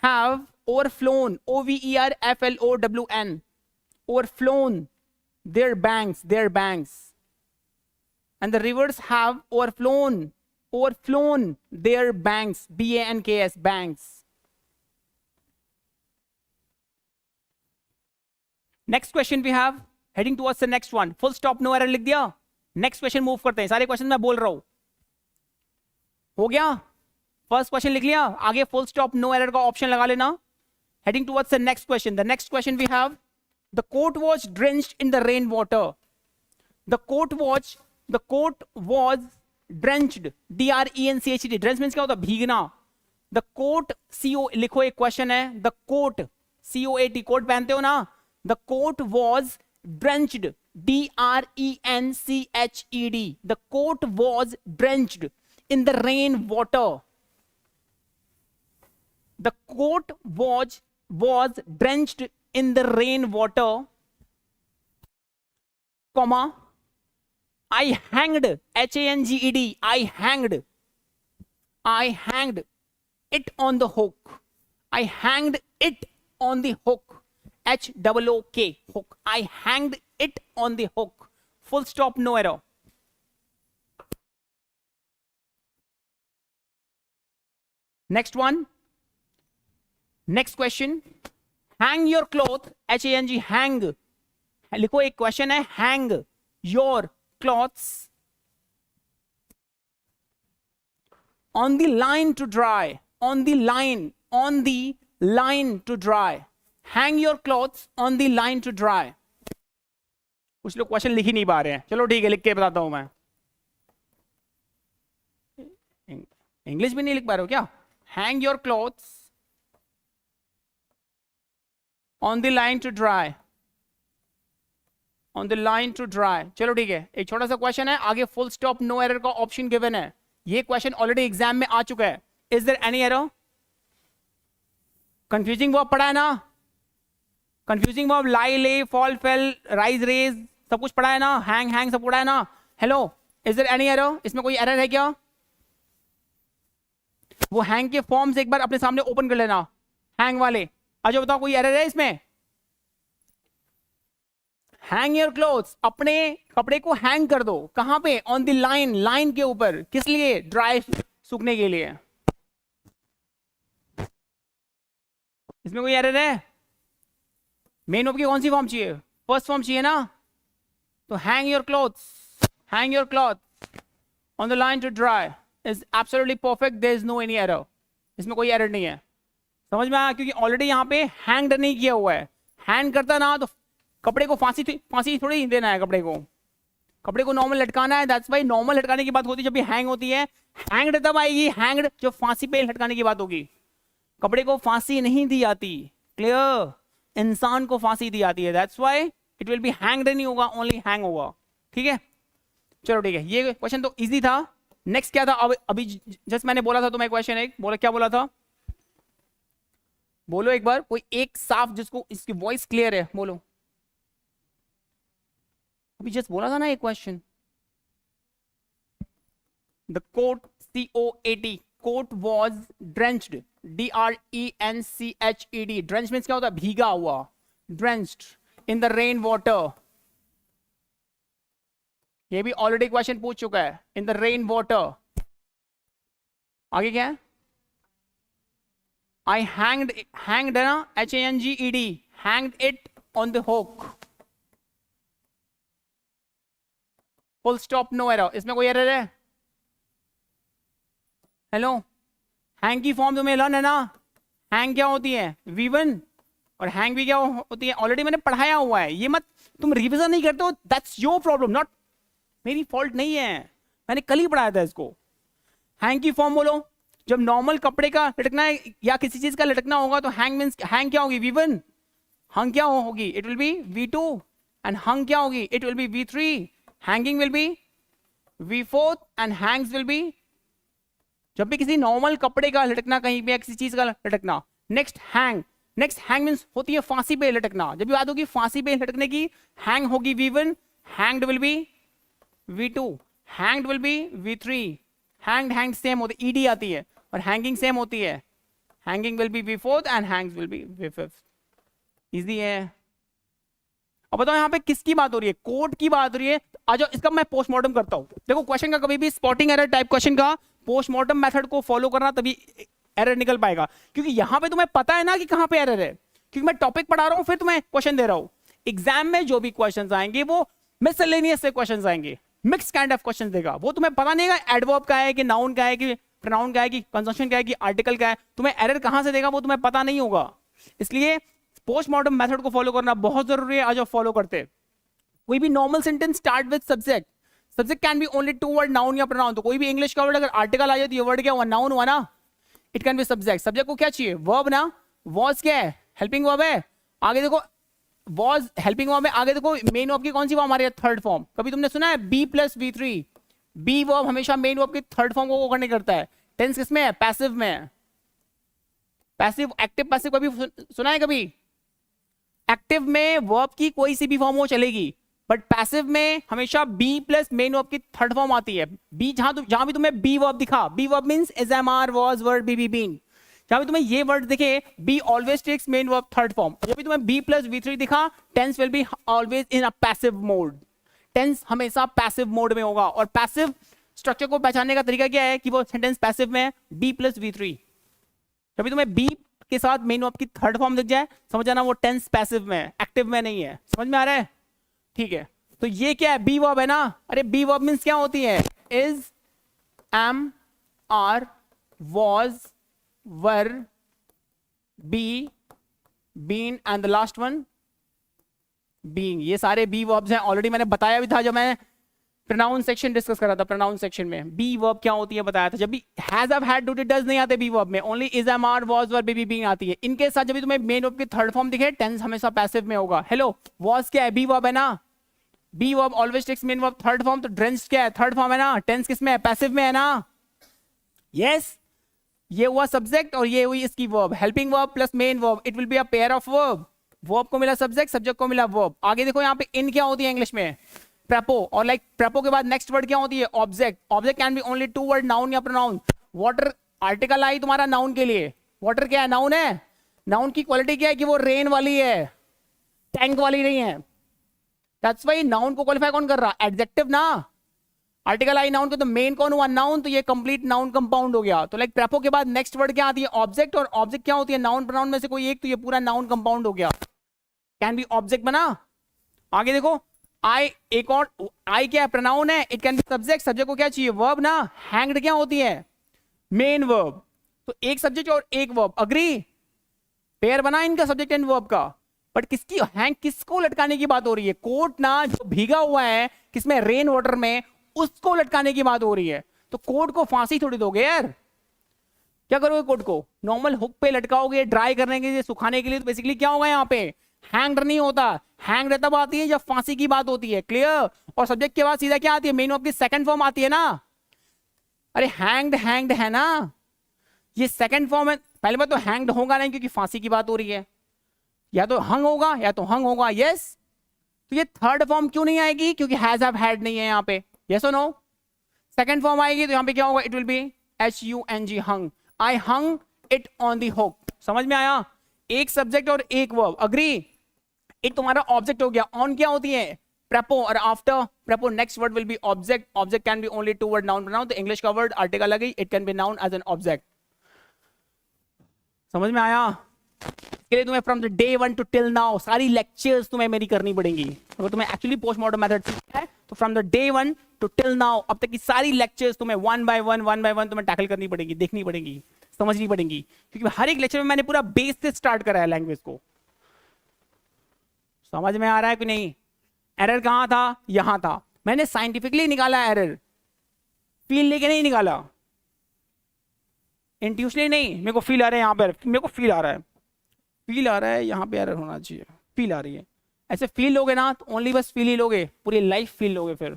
have overflown, overflown, overflown their banks, and the rivers have overflown their banks, banks, banks. Next question we have, heading towards the next one. Full stop, no error लिख दिया. Next question move करते हैं. सारे question मैं बोल रहा हूं. हो गया? फर्स्ट क्वेश्चन लिख लिया. आगे फुल स्टॉप नो एरर का ऑप्शन लगा लेना. Heading towards the next question. The next question we have, the coat was drenched in the rain water. The coat was drenched, DRENCHED. Drench means क्या होता है? भीगना. The coat, CO लिखो, एक question है. The coat, COAT, coat पहनते हो ना. The coat was drenched, DRENCHED. The coat was drenched in the rain water. The coat was drenched in the rain water, comma, I hanged, HANGED, I hanged it on the hook. I hanged it on the hook, HOOK, hook. I hanged it on the hook. Full stop, no error. Next one. Next question. Hang your cloth, HANG, hang. लिखो, एक question है. Hang your clothes on the line to dry. On the line to dry. Hang your clothes on the line to dry. कुछ लोग question लिख ही नहीं पा रहे हैं. चलो ठीक है, लिख के बताता हूं मैं. इंग्लिश भी नहीं लिख पा रहे हो क्या? Hang your clothes on the line to dry, on the line to dry. चलो ठीक है, एक छोटा सा क्वेश्चन है, आगे फुल स्टॉप नो एरर का ऑप्शन गिवन है। ये क्वेश्चन ऑलरेडी एग्जाम में आ चुका है। Is there any error? Confusing verb पढ़ा है ना? कंफ्यूजिंग वर्ब लाई, ले, फॉल, फेल, राइज, रेज, सब कुछ पढ़ा है ना? हैंग, हैंग सब पढ़ा है ना? Hello, is there any error? इसमें कोई एरर है क्या? वो हैंग के फॉर्म्स एक बार अपने सामने ओपन कर लेना, हैंग वाले। अच्छा बताओ, कोई एरर है इसमें? हैंग योर क्लोथ्स, अपने कपड़े को हैंग कर दो। कहां पे? ऑन द लाइन, लाइन के ऊपर। किस लिए? ड्राई, सूखने के लिए। इसमें कोई एरर है? मेन वर्ब की कौन सी फॉर्म चाहिए? फर्स्ट फॉर्म चाहिए ना? तो hang your clothes, hang your cloth on the line to dry is absolutely perfect, there is no any error. इसमें कोई एरर नहीं है। समझ में आया? क्योंकि ऑलरेडी यहाँ पे हैंग नहीं किया हुआ है। हैंग करता ना तो कपड़े को फांसी थोड़ी देना है। कपड़े को नॉर्मल लटकाना है। दैट्स वाई नॉर्मल लटकाने की बात होती है जब भी हैंग होती है। हैंग्ड तब आएगी, हैंग्ड जब फांसी पे लटकाने की बात होगी। कपड़े को फांसी नहीं दी जाती, क्लियर? इंसान को फांसी दी जाती है। That's why it will be hanged नहीं होगा, ओनली हैंग होगा। ठीक है, चलो ठीक है, ये क्वेश्चन तो इजी था। नेक्स्ट क्या था? अभी जस्ट मैंने बोला था तुम्हें क्वेश्चन, एक बोला, क्या बोला था? बोलो एक बार, कोई एक साफ जिसको इसकी वॉइस क्लियर है, बोलो। अभी जस्ट बोला था ना एक क्वेश्चन। The coat, COAT, coat was drenched, DRENCHED। Drench means क्या होता है? भीगा हुआ, drenched in the rain water. ये भी ऑलरेडी क्वेश्चन पूछ चुका है, इन द रेन वाटर। आगे क्या है? I hanged है ना, HANGED, hanged it on the hook, full stop no error। इसमें कोई एरर है? हेलो, हैंग की फॉर्म तुम्हें लर्न है ना? हैंग क्या होती है? V1, और हैंग भी क्या होती है? ऑलरेडी मैंने पढ़ाया हुआ है, ये मत तुम रिविजन नहीं करते हो, दैट्स योर प्रॉब्लम, नॉट मेरी फॉल्ट नहीं है। मैंने कल ही पढ़ाया था इसको। हैंग की फॉर्म बोलो। जब नॉर्मल कपड़े का लटकना है या किसी चीज का लटकना होगा तो हैंग मींस, हैंग क्या होगी? V1। हंग क्या होगी? It will B V2। And hung क्या होगी? It will B V3। Hanging will be V4 and Hanks will be, जब भी किसी नॉर्मल कपड़े का लटकना, कहीं पे किसी चीज का लटकना। Next hang, next hang means होती है फांसी पे लटकना। जब भी बात होगी फांसी पे लटकने की, हैंग होगी V1, hanged will be V2, hanged will be V3। Hanged, hang same होती है, ED आती है, और हैंगिंग सेम होती है। Hanging will be V4 and Hanks will be V5। Easy है। अब बताओ यहाँ पे किसकी बात हो रही है? कोड की बात हो रही है। आ जाओ, इसका मैं पोस्टमार्टम करता हूं। देखो क्वेश्चन का कभी भी स्पॉटिंग एरर टाइप क्वेश्चन का पोस्टमार्टम मेथड को फॉलो करना, तभी एरर निकल पाएगा। क्योंकि यहां पे तुम्हें पता है ना कि कहां पे एरर है, क्योंकि मैं टॉपिक पढ़ा रहा हूं फिर तुम्हें क्वेश्चन दे रहा हूं। एग्जाम में जो भी क्वेश्चन आएंगे वो मिसलेनियस से क्वेश्चन आएंगे, मिक्स काइंड ऑफ क्वेश्चन देगा। वो तुम्हें पता नहीं है एडवर्ब का है कि नाउन का है कि प्रोनाउन का है कि कंजंक्शन का है कि आर्टिकल का है। तुम्हें एरर कहां से देगा वो तुम्हें पता नहीं होगा। इसलिए पोस्टमार्टम मेथड को फॉलो करना बहुत जरूरी है। आज आप फॉलो करते। कोई भी normal sentence start with subject, subject can be only 2 word, noun या प्रोनाउन। तो कोई भी इंग्लिश का वर्ड अगर आर्टिकल आ जाए तो ये वर्ड क्या हुआ? नाउन हुआ ना। It can be subject. Subject को क्या चाहिए? वर्ब ना। वॉज क्या है? हेल्पिंग वर्ब है। आगे देखो, वॉज हेल्पिंग वर्ब है। आगे देखो, मेन वर्ब की कौन सी फॉर्म आ रही है? Third form. कभी तुमने सुना है B + V3? बी वर्ब हमेशा मेन वर्ब की थर्ड फॉर्म को करने करता है। टेंस किसमें है? पैसिव में है। पैसिव, एक्टिव पैसिव कभी सुना है? कभी एक्टिव में वर्ब की कोई सी भी फॉर्म हो चलेगी, बट पैसिव में हमेशा B + मेन वर्ब की थर्ड फॉर्म आती है। बी जहां भी तुम्हें बी वर्ब दिखा, B verb means is, am, are, was, were, be, been, जहां भी तुम्हें ये वर्ड दिखे, B always takes main verb third form. जब भी तुम्हें B + V3 दिखा, tense will be always in a passive mode. Tense हमेशा पैसिव मोड में होगा। और पैसिव स्ट्रक्चर को पहचानने का तरीका क्या है कि वो सेंटेंस पैसिव में है, B + V3। जब भी तुम्हें B के साथ मेन वर्ब की थर्ड फॉर्म दिख जाए, समझ जाना वो टेंस पैसिव में है, एक्टिव में नहीं है। समझ में आ रहा है? ठीक है, तो ये क्या है? बी वर्ब है ना। अरे बी वर्ब मींस क्या होती है? Is, am, are, was, were, be, been and the last one being. ये सारे बी वर्ब्स हैं। ऑलरेडी मैंने बताया भी था जब मैं प्रोनाउन सेक्शन डिस्कस करा था, प्रोनाउन सेक्शन में बी वर्ब क्या होती है बताया था। जब भी has have had do did does नहीं आते बी वर्ब में, only is am are was were be being आती है। इनके साथ जब भी तुम्हें मेन वर्ब की थर्ड फॉर्म दिखे, टेंस हमेशा पैसिव में होगा। हेलो, वाज क्या है, बी वर्ब है ना, B verb always takes main verb third form, तो ड्रेंच्ड क्या है, थर्ड फॉर्म है ना, टेंस किस में है, पैसिव में है ना। यस, ये हुआ सब्जेक्ट और ये हुई इसकी verb, helping verb plus main verb, it will be a pair of verb. Verb को मिला सब्जेक्ट, सब्जेक्ट को मिला वर्ब। आगे देखो यहाँ पे इन क्या होती है इंग्लिश में, प्रेपो, और लाइक प्रेपो के बाद नेक्स्ट वर्ड क्या होती है, object. Object can be only two word, noun या प्रोनाउन। वाटर आर्टिकल आई तुम्हारा नाउन के लिए, वाटर क्या है, नाउन है। नाउन की क्वालिटी क्या है कि वो रेन वाली है, टैंक वाली नहीं है। दैट्स व्हाई नाउन को क्वालिफाई कौन कर रहा, एडजेक्टिव ना। आर्टिकल आई नाउन को, तो मेन कौन हुआ, नाउन, तो ये कंप्लीट नाउन कंपाउंड हो गया। तो लाइक प्रेपो के बाद नेक्स्ट वर्ड क्या आती है, ऑब्जेक्ट, और ऑब्जेक्ट क्या होती है, नाउन प्रोनाउन में से कोई एक, तो ये पूरा नाउन कंपाउंड हो गया, कैन बी ऑब्जेक्ट बना। आगे देखो आई, एक और आई क्या है, प्रोनाउन है, it can be subject, subject को क्या चाहिए, वर्ब ना। हैंग्ड क्या होती है, मेन वर्ब, तो एक सब्जेक्ट और एक वर्ब, अग्री, पेयर बना इनका सब्जेक्ट एंड वर्ब का। बट किसकी हैंग, किसको लटकाने की बात हो रही है, कोट ना, जो भीगा हुआ है किसमें, रेन वाटर में, उसको लटकाने की बात हो रही है। तो कोट को फांसी थोड़ी दोगे यार, क्या करोगे कोट को, नॉर्मल हुक पे लटकाओगे ड्राई करने के लिए, सुखाने के लिए। तो बेसिकली क्या होगा यहाँ पे, हैंग्ड नहीं होता, हैंग्ड तब आती है जब फांसी की बात होती है, क्लियर। और सब्जेक्ट के बाद सीधा क्या आती है, मेन वर्ब की सेकंड फॉर्म आती है ना। अरे हैंग्ड हैंग्ड है ना, ये सेकंड फॉर्म है। पहले बात तो हैंग्ड होगा नहीं क्योंकि फांसी की बात हो रही है, या तो हंग होगा या तो हंग होगा। यस, तो ये थर्ड फॉर्म क्यों नहीं आएगी, क्योंकि हैज हैव हैड नहीं है यहाँ पे। यस और नो, सेकंड फॉर्म आएगी तो यहाँ पे क्या होगा, it will be HUNG, hung. I hung it on the hook. समझ में आया, एक सब्जेक्ट और एक वर्ब, अग्री। इट तुम्हारा ऑब्जेक्ट हो गया, ऑन क्या होती है, प्रेपो, और after prepo next word will be object. Object can be only two word, noun pronoun, तो इंग्लिश का वर्ड आर्टिकल लगी, it can be noun as an object. समझ में आया। के लिए तुम्हें from the day 1 to till now सारी लेक्चर्स तुम्हें मेरी करनी पड़ेंगी। अगर तुम्हें एक्चुअली पोस्टमार्टम मेथड सीखना है तो from the day 1 to till now अब तक की सारी लेक्चर्स तुम्हें वन बाय वन तुम्हें टैकल करनी पड़ेगी, देखनी पड़ेगी, समझनी पड़ेगी, क्योंकि हर एक लेक्चर में मैंने पूरा बेस से स्टार्ट करा है लैंग्वेज को। समझ में आ रहा है कि नहीं। एरर कहां था, यहां था, मैंने साइंटिफिकली निकाला एरर, फील लेके नहीं निकाला, इंट्यूशनली नहीं। मेरे को फील आ रहा है यहाँ पे, मेरे को फील आ रहा है, फील आ रहा है यहाँ पे एरर होना चाहिए, फील आ रही है, ऐसे फील लोगे ना तो ओनली बस फील ही लोगे, पूरी लाइफ फील लोगे फिर,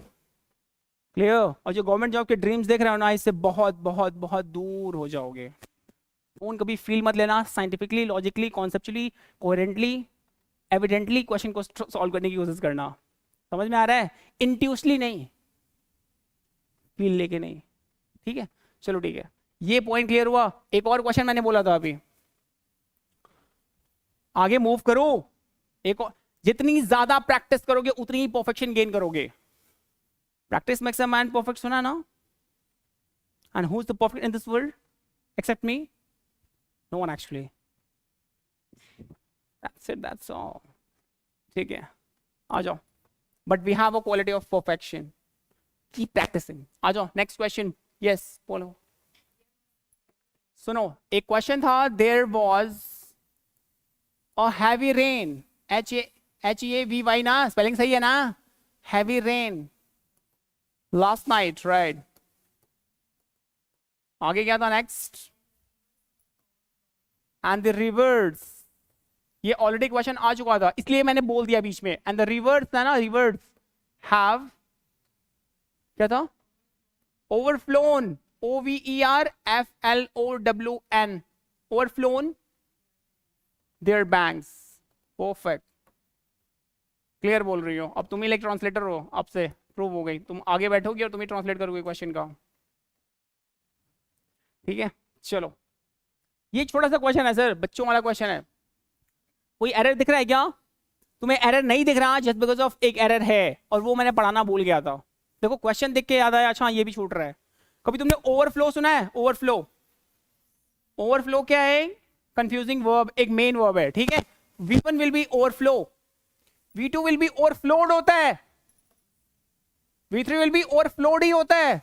क्लियर। और जो गवर्नमेंट जॉब के ड्रीम्स देख रहे हो ना, इससे बहुत बहुत बहुत दूर हो जाओगे। फोन कभी फील मत लेना, scientifically, logically, conceptually, coherently, evidently question को सॉल्व करने की कोशिश करना। समझ में आ रहा है, इंट्यूशनली नहीं, फील लेके नहीं, ठीक है। चलो ठीक है, ये पॉइंट क्लियर हुआ। एक और क्वेश्चन मैंने बोला था अभी, आगे मूव करो। एक और, जितनी ज्यादा प्रैक्टिस करोगे उतनी ही परफेक्शन गेन करोगे। Practice makes a man perfect, सुना ना। And who is the perfect in this world except me, no one actually, that's it, that's all, ठीक है। आ जाओ, but we have a quality of perfection, keep practicing. आ जाओ next question, yes बोलो। सुनो, एक क्वेश्चन था, there was a heavy rain, HEAVY ना, स्पेलिंग सही है ना, heavy rain last night, right. आगे क्या था नेक्स्ट, एंड द रिवर्स, ये ऑलरेडी क्वेश्चन आ चुका था इसलिए मैंने बोल दिया बीच में। एंड द रिवर्स था ना, रिवर्स हैव क्या था, overflown, OVERFLOWN, overflown their banks. Perfect, clear बोल रही हो। अब तुम ही लाइक ट्रांसलेटर हो, अब से प्रूव हो गई, तुम आगे बैठोगी और तुम ही ट्रांसलेट करोगे क्वेश्चन का, ठीक है। चलो, ये छोटा सा क्वेश्चन है सर, बच्चों वाला क्वेश्चन है। कोई एरर दिख रहा है क्या, तुम्हें एरर नहीं दिख रहा, जस्ट बिकॉज ऑफ एक एरर है और वो मैंने पढ़ाना भूल गया था। देखो क्वेश्चन देख के याद आया, अच्छा ये भी छूट रहा है। कभी तुमने ओवरफ्लो सुना है, ओवरफ्लो, ओवरफ्लो क्या है, कंफ्यूजिंग वर्ब, एक मेन वर्ब है, ठीक है। V1 will be overflow, V2 will be overflowed होता है, V3 विल बी ओवरफ्लोड ही होता है,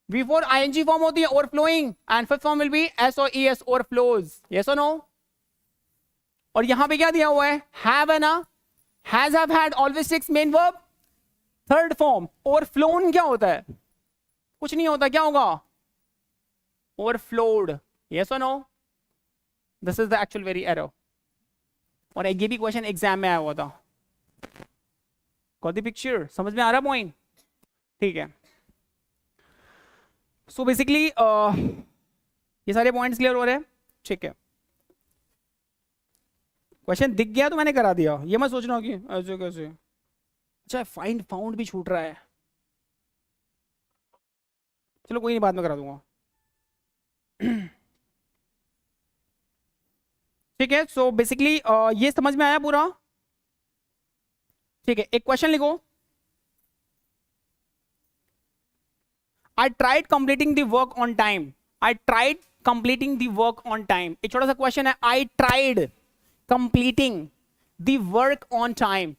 V4 ING फॉर्म होती है overflowing, and fifth form will be SOES, overflows. Yes और नो। और यहां पे क्या दिया हुआ है, हैव है ना, has have had always takes main verb, third form overflown क्या होता है? कुछ नहीं होता, क्या होगा? ओवरफ्लोड। यस और no? This is the actual very error. और ये भी क्वेश्चन एग्जाम में आया हुआ था। Got the picture? समझ में आ रहा पॉइंट? ठीक है। सो बेसिकली ये सारे पॉइंट्स क्लियर हो रहे हैं? ठीक है। क्वेश्चन दिख गया तो मैंने करा दिया, ये मत सोचना कि ऐसे कैसे। अच्छा, फाइंड फाउंड भी छूट रहा है। चलो कोई नहीं, बाद में करा दूंगा। ठीक है। सो बेसिकली ये समझ में आया पूरा? ठीक है, एक क्वेश्चन लिखो। I tried completing the work on time. I tried completing the work on time. एक छोटा सा क्वेश्चन है, I tried completing the work on time.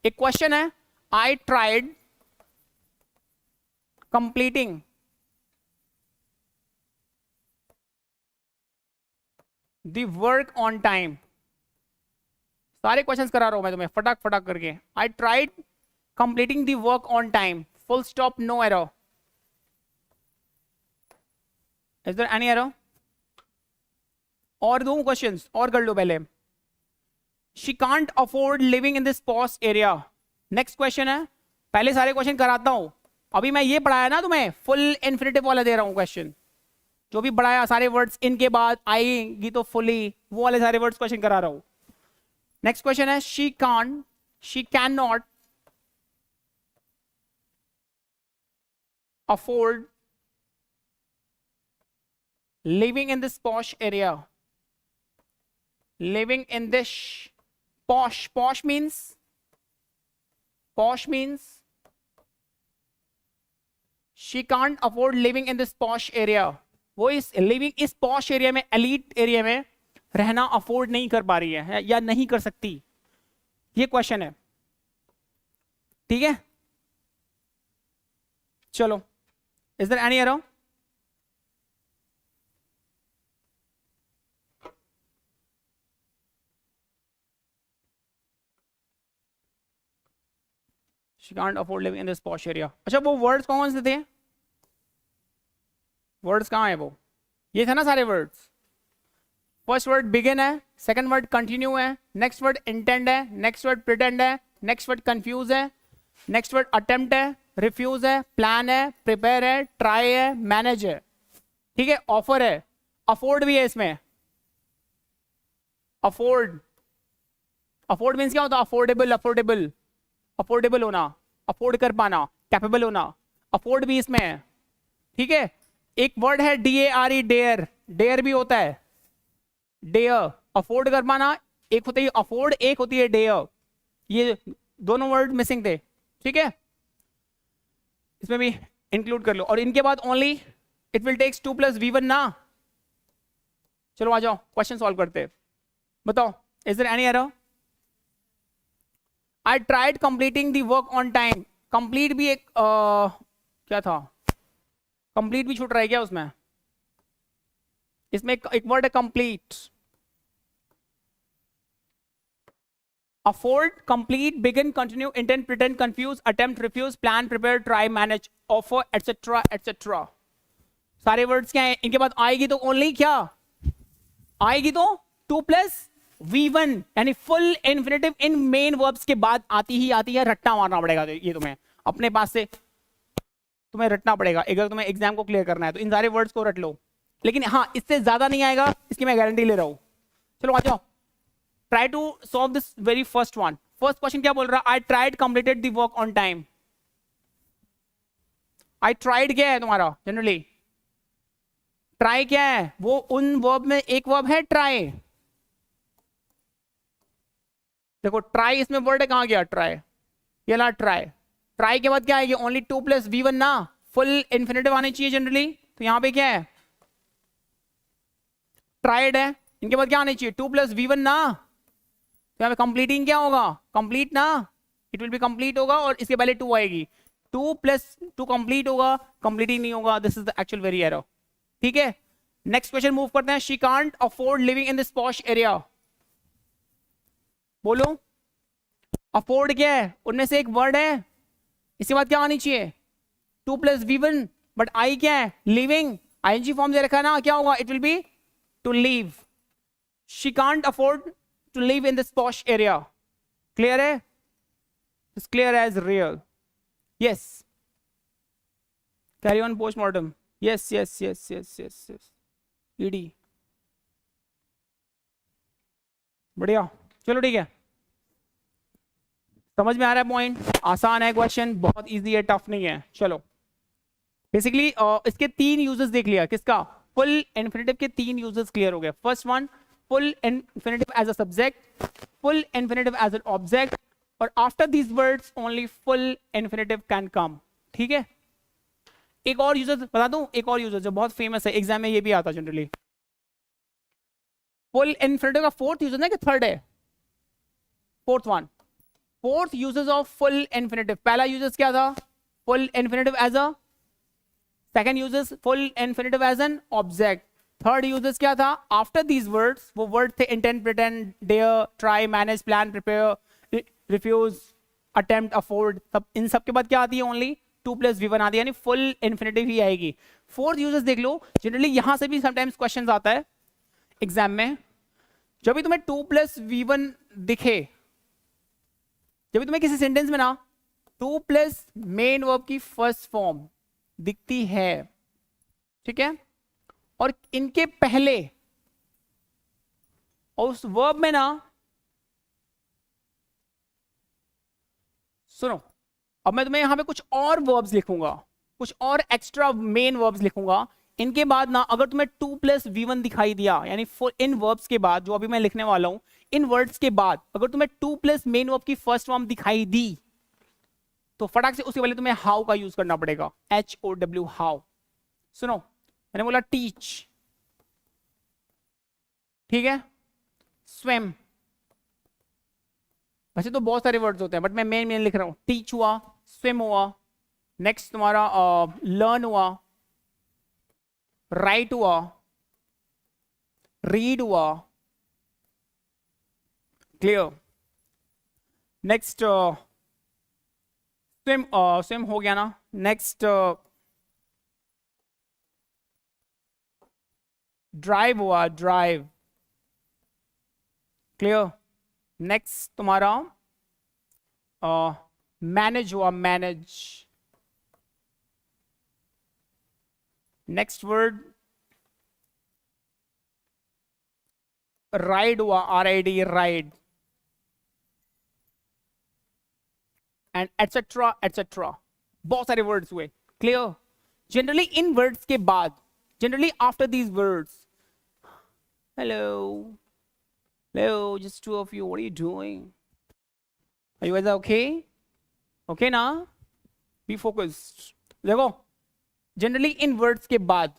एक क्वेश्चन है, I tried completing the work on time. सारे questions करा रहा हूं मैं तुम्हें फटाक फटाक करके। I tried completing the work on time, full stop, no error. Is there any error? और दो क्वेश्चंस और कर लो पहले। She can't afford living in this posh area. Next question है, पहले सारे क्वेश्चन कराता हूं। अभी मैं ये पढ़ाया ना तुम्हें, फुल इन्फिनेटिव वाला दे रहा हूं क्वेश्चन। जो भी पढ़ाया सारे वर्ड्स इनके बाद आएंगी तो फुली वो वाले सारे वर्ड्स क्वेश्चन करा रहा हूं। नेक्स्ट क्वेश्चन है, she can not afford living in this posh area. Living in this posh means she can't afford living in this posh area। वो इस लिविंग इस posh एरिया में, elite एरिया में रहना अफोर्ड नहीं कर पा रही है या नहीं कर सकती। ये क्वेश्चन है, ठीक है। चलो, is there any error? She can't afford living in this posh area। अच्छा, वो वर्ड्स कौन से थे? वर्ड्स कहाँ है वो? ये था ना सारे वर्ड्स। फर्स्ट वर्ड बिगिन है, सेकंड वर्ड कंटिन्यू है, नेक्स्ट वर्ड इंटेंड है, नेक्स्ट वर्ड प्रिटेंड है, नेक्स्ट वर्ड कंफ्यूज है, नेक्स्ट वर्ड अटेम्प्ट है, रिफ्यूज है, प्लान है, प्रिपेयर है, ट्राई है, मैनेज है। ठीक है, ऑफर है, अफोर्ड भी है इसमें। अफोर्ड, अफोर्ड मीन्स क्या होता है? अफोर्डेबल, अफोर्डेबल, अफोर्डेबल होना, अफोर्ड कर पाना, कैपेबल होना, अफोर्ड भी इसमें है। ठीक है, एक वर्ड है DARE, डेयर, डेयर भी होता है, डेयर, अफोर्ड कर पाना। एक होती है अफोर्ड, एक होती है डेयर। ये दोनों वर्ड मिसिंग थे, ठीक है, इसमें भी इंक्लूड कर लो। और इनके बाद only it will takes 2 + V1 ना। चलो आ जाओ, क्वेश्चन सॉल्व करते हैं। बताओ, is there any error? I tried completing the work on time. Complete भी एक क्या था? कंप्लीट भी छूट रहा है क्या उसमें? इसमें एक वर्ड है complete. Afford, complete, begin, continue, intend, pretend, confuse, attempt, refuse, plan, prepare, try, manage, offer, etcetera etcetera. सारे वर्ड्स क्या है? इनके बाद आएगी तो ओनली क्या आएगी? तो 2 + V1 यानी फुल इन्फिनेटिव इन मेन वर्ब्स के बाद आती है। रट्टा मारना पड़ेगा, तो ये तुम्हें अपने पास से तुम्हें रटना पड़ेगा अगर तुम्हें एग्जाम को क्लियर करना है। तो इन सारे वर्ड्स को रट लो, लेकिन हाँ, इससे ज्यादा नहीं आएगा, इसकी मैं गारंटी ले रहा हूं। चलो आ जाओ, try to solve this very first one. First question क्या बोल रहा है? I tried completed the work on time. I tried क्या है तुम्हारा? जनरली ट्राई क्या है? वो उन वर्ब में एक वर्ब है ट्राई। देखो ट्राई इसमें वर्ड है, कहां गया ट्राई? ये ला ट्राई। ट्राई के बाद क्या आएगी? ओनली 2 + V1 ना, फुल इन्फिनेटिव आनी चाहिए जनरली। तो यहां पे क्या है? ट्राइड है। इनके बाद क्या आनी चाहिए? 2 + V1 ना। तो यहां पे कंप्लीटिंग क्या होगा? कंप्लीट ना, इट विल बी कंप्लीट होगा और इसके पहले 2 आएगी। 2 + 2 कंप्लीट होगा, कंप्लीटिंग नहीं होगा। This is the actual very error. ठीक है, नेक्स्ट क्वेश्चन मूव करते हैं। She can't afford living in this posh area. बोलो, अफोर्ड क्या है? उनमें से एक वर्ड है इसके बाद क्या आनी चाहिए, 2+V1, बट आई क्या है, लिविंग, आईएनजी फॉर्म दे रखा है ना, क्या होगा, it will be to leave. She can't afford to live in this posh area. Clear है, it's clear as real. Yes, carry on postmortem. Yes yes yes yes yes yes, ED. बढ़िया, चलो ठीक है, समझ में आ रहा है पॉइंट. आसान है क्वेश्चन, बहुत इजी है, टफ नहीं है. चलो बेसिकली इसके 3 यूजेस देख लिया. किसका, फुल इन्फिनेटिव के 3 यूजेस क्लियर हो गए. First one, full infinitive as a subject, full infinitive as an object, और after these words only full infinitive can come. ठीक है, एक और यूजर बता दूं, एक और यूजर जो बहुत फेमस है, एग्जाम में ये भी आता जनरली. फुल इन्फिनेटिव का फोर्थ यूजर है कि थर्ड है, fourth one. Fourth uses of full infinitive, पहला यूजेस क्या था, full infinitive as a, second uses full infinitive as an object, third uses क्या था, आफ्टर दीज वर्ड्स. वो वर्ड थे intent, pretend, dare, try, manage, plan, prepare, refuse, attempt, afford. सब इन सब के बाद क्या आती है, ओनली 2+V1 आती है, यानी फुल इन्फिनेटिव ही आएगी. फोर्थ यूजेस देख लो, जनरली यहां से भी समटाइम्स क्वेश्चन आता है एग्जाम में. जब भी तुम्हें 2+V1 दिखे, जब भी तुम्हें किसी सेंटेंस में ना 2 प्लस मेन वर्ब की फर्स्ट फॉर्म दिखती है, ठीक है, और इनके पहले और उस वर्ब में ना, सुनो, अब मैं तुम्हें यहां पे कुछ और वर्ब्स लिखूंगा, कुछ और एक्स्ट्रा मेन वर्ब्स लिखूंगा. इनके बाद ना अगर तुम्हें 2+V1 दिखाई दिया, यानी इन वर्ब्स के बाद जो अभी मैं लिखने वाला हूं, इन वर्ड्स के बाद अगर तुम्हें 2 प्लस मेन वर्ब की फर्स्ट फॉर्म दिखाई दी, तो फटाक से उसके पहले तुम्हें हाउ का यूज करना पड़ेगा, HOW, हाउ. सुनो, मैंने बोला टीच, ठीक है, स्विम. वैसे तो बहुत सारे वर्ड्स होते हैं, बट मैं मेन मेन लिख रहा हूं. टीच हुआ, स्विम हुआ, नेक्स्ट तुम्हारा लर्न हुआ, राइट हुआ, रीड हुआ. क्लियर. नेक्स्ट स्विम, स्विम हो गया ना. नेक्स्ट ड्राइव हुआ, ड्राइव. क्लियर. नेक्स्ट तुम्हारा मैनेज हुआ, मैनेज. नेक्स्ट वर्ड राइड हुआ, RID, ride. And etcetera etcetera, बहुत सारे वर्ड्स हुए. क्लियर. जनरली इन वर्ड्स के बाद, generally after these words, hello hello, just two of you, what are you doing, are you guys okay, okay ना, be focused. देखो generally in words के बाद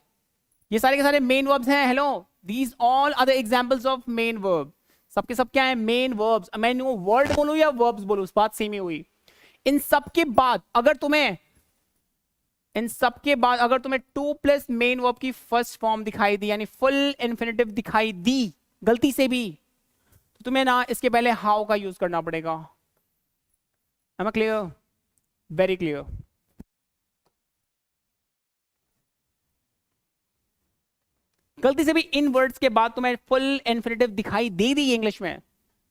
ये सारे के सारे मेन वर्ब्स हैं. Hello, these all are the examples of main verb. सबके सब क्या है, मेन वर्ब्स. मैं वर्ड बोलूं या वर्ब्स बोलूं, इस बात सेम ही हुई. इन सब के बाद अगर तुम्हें, इन सब के बाद अगर तुम्हें 2 प्लस मेन वर्ब की फर्स्ट फॉर्म दिखाई दी, यानी फुल इन्फिनेटिव दिखाई दी गलती से भी, तो तुम्हें ना इसके पहले हाउ का यूज करना पड़ेगा. Am I clear? Very clear. गलती से भी इन वर्ड्स के बाद तुम्हें फुल इन्फिनेटिव दिखाई दे दी इंग्लिश में,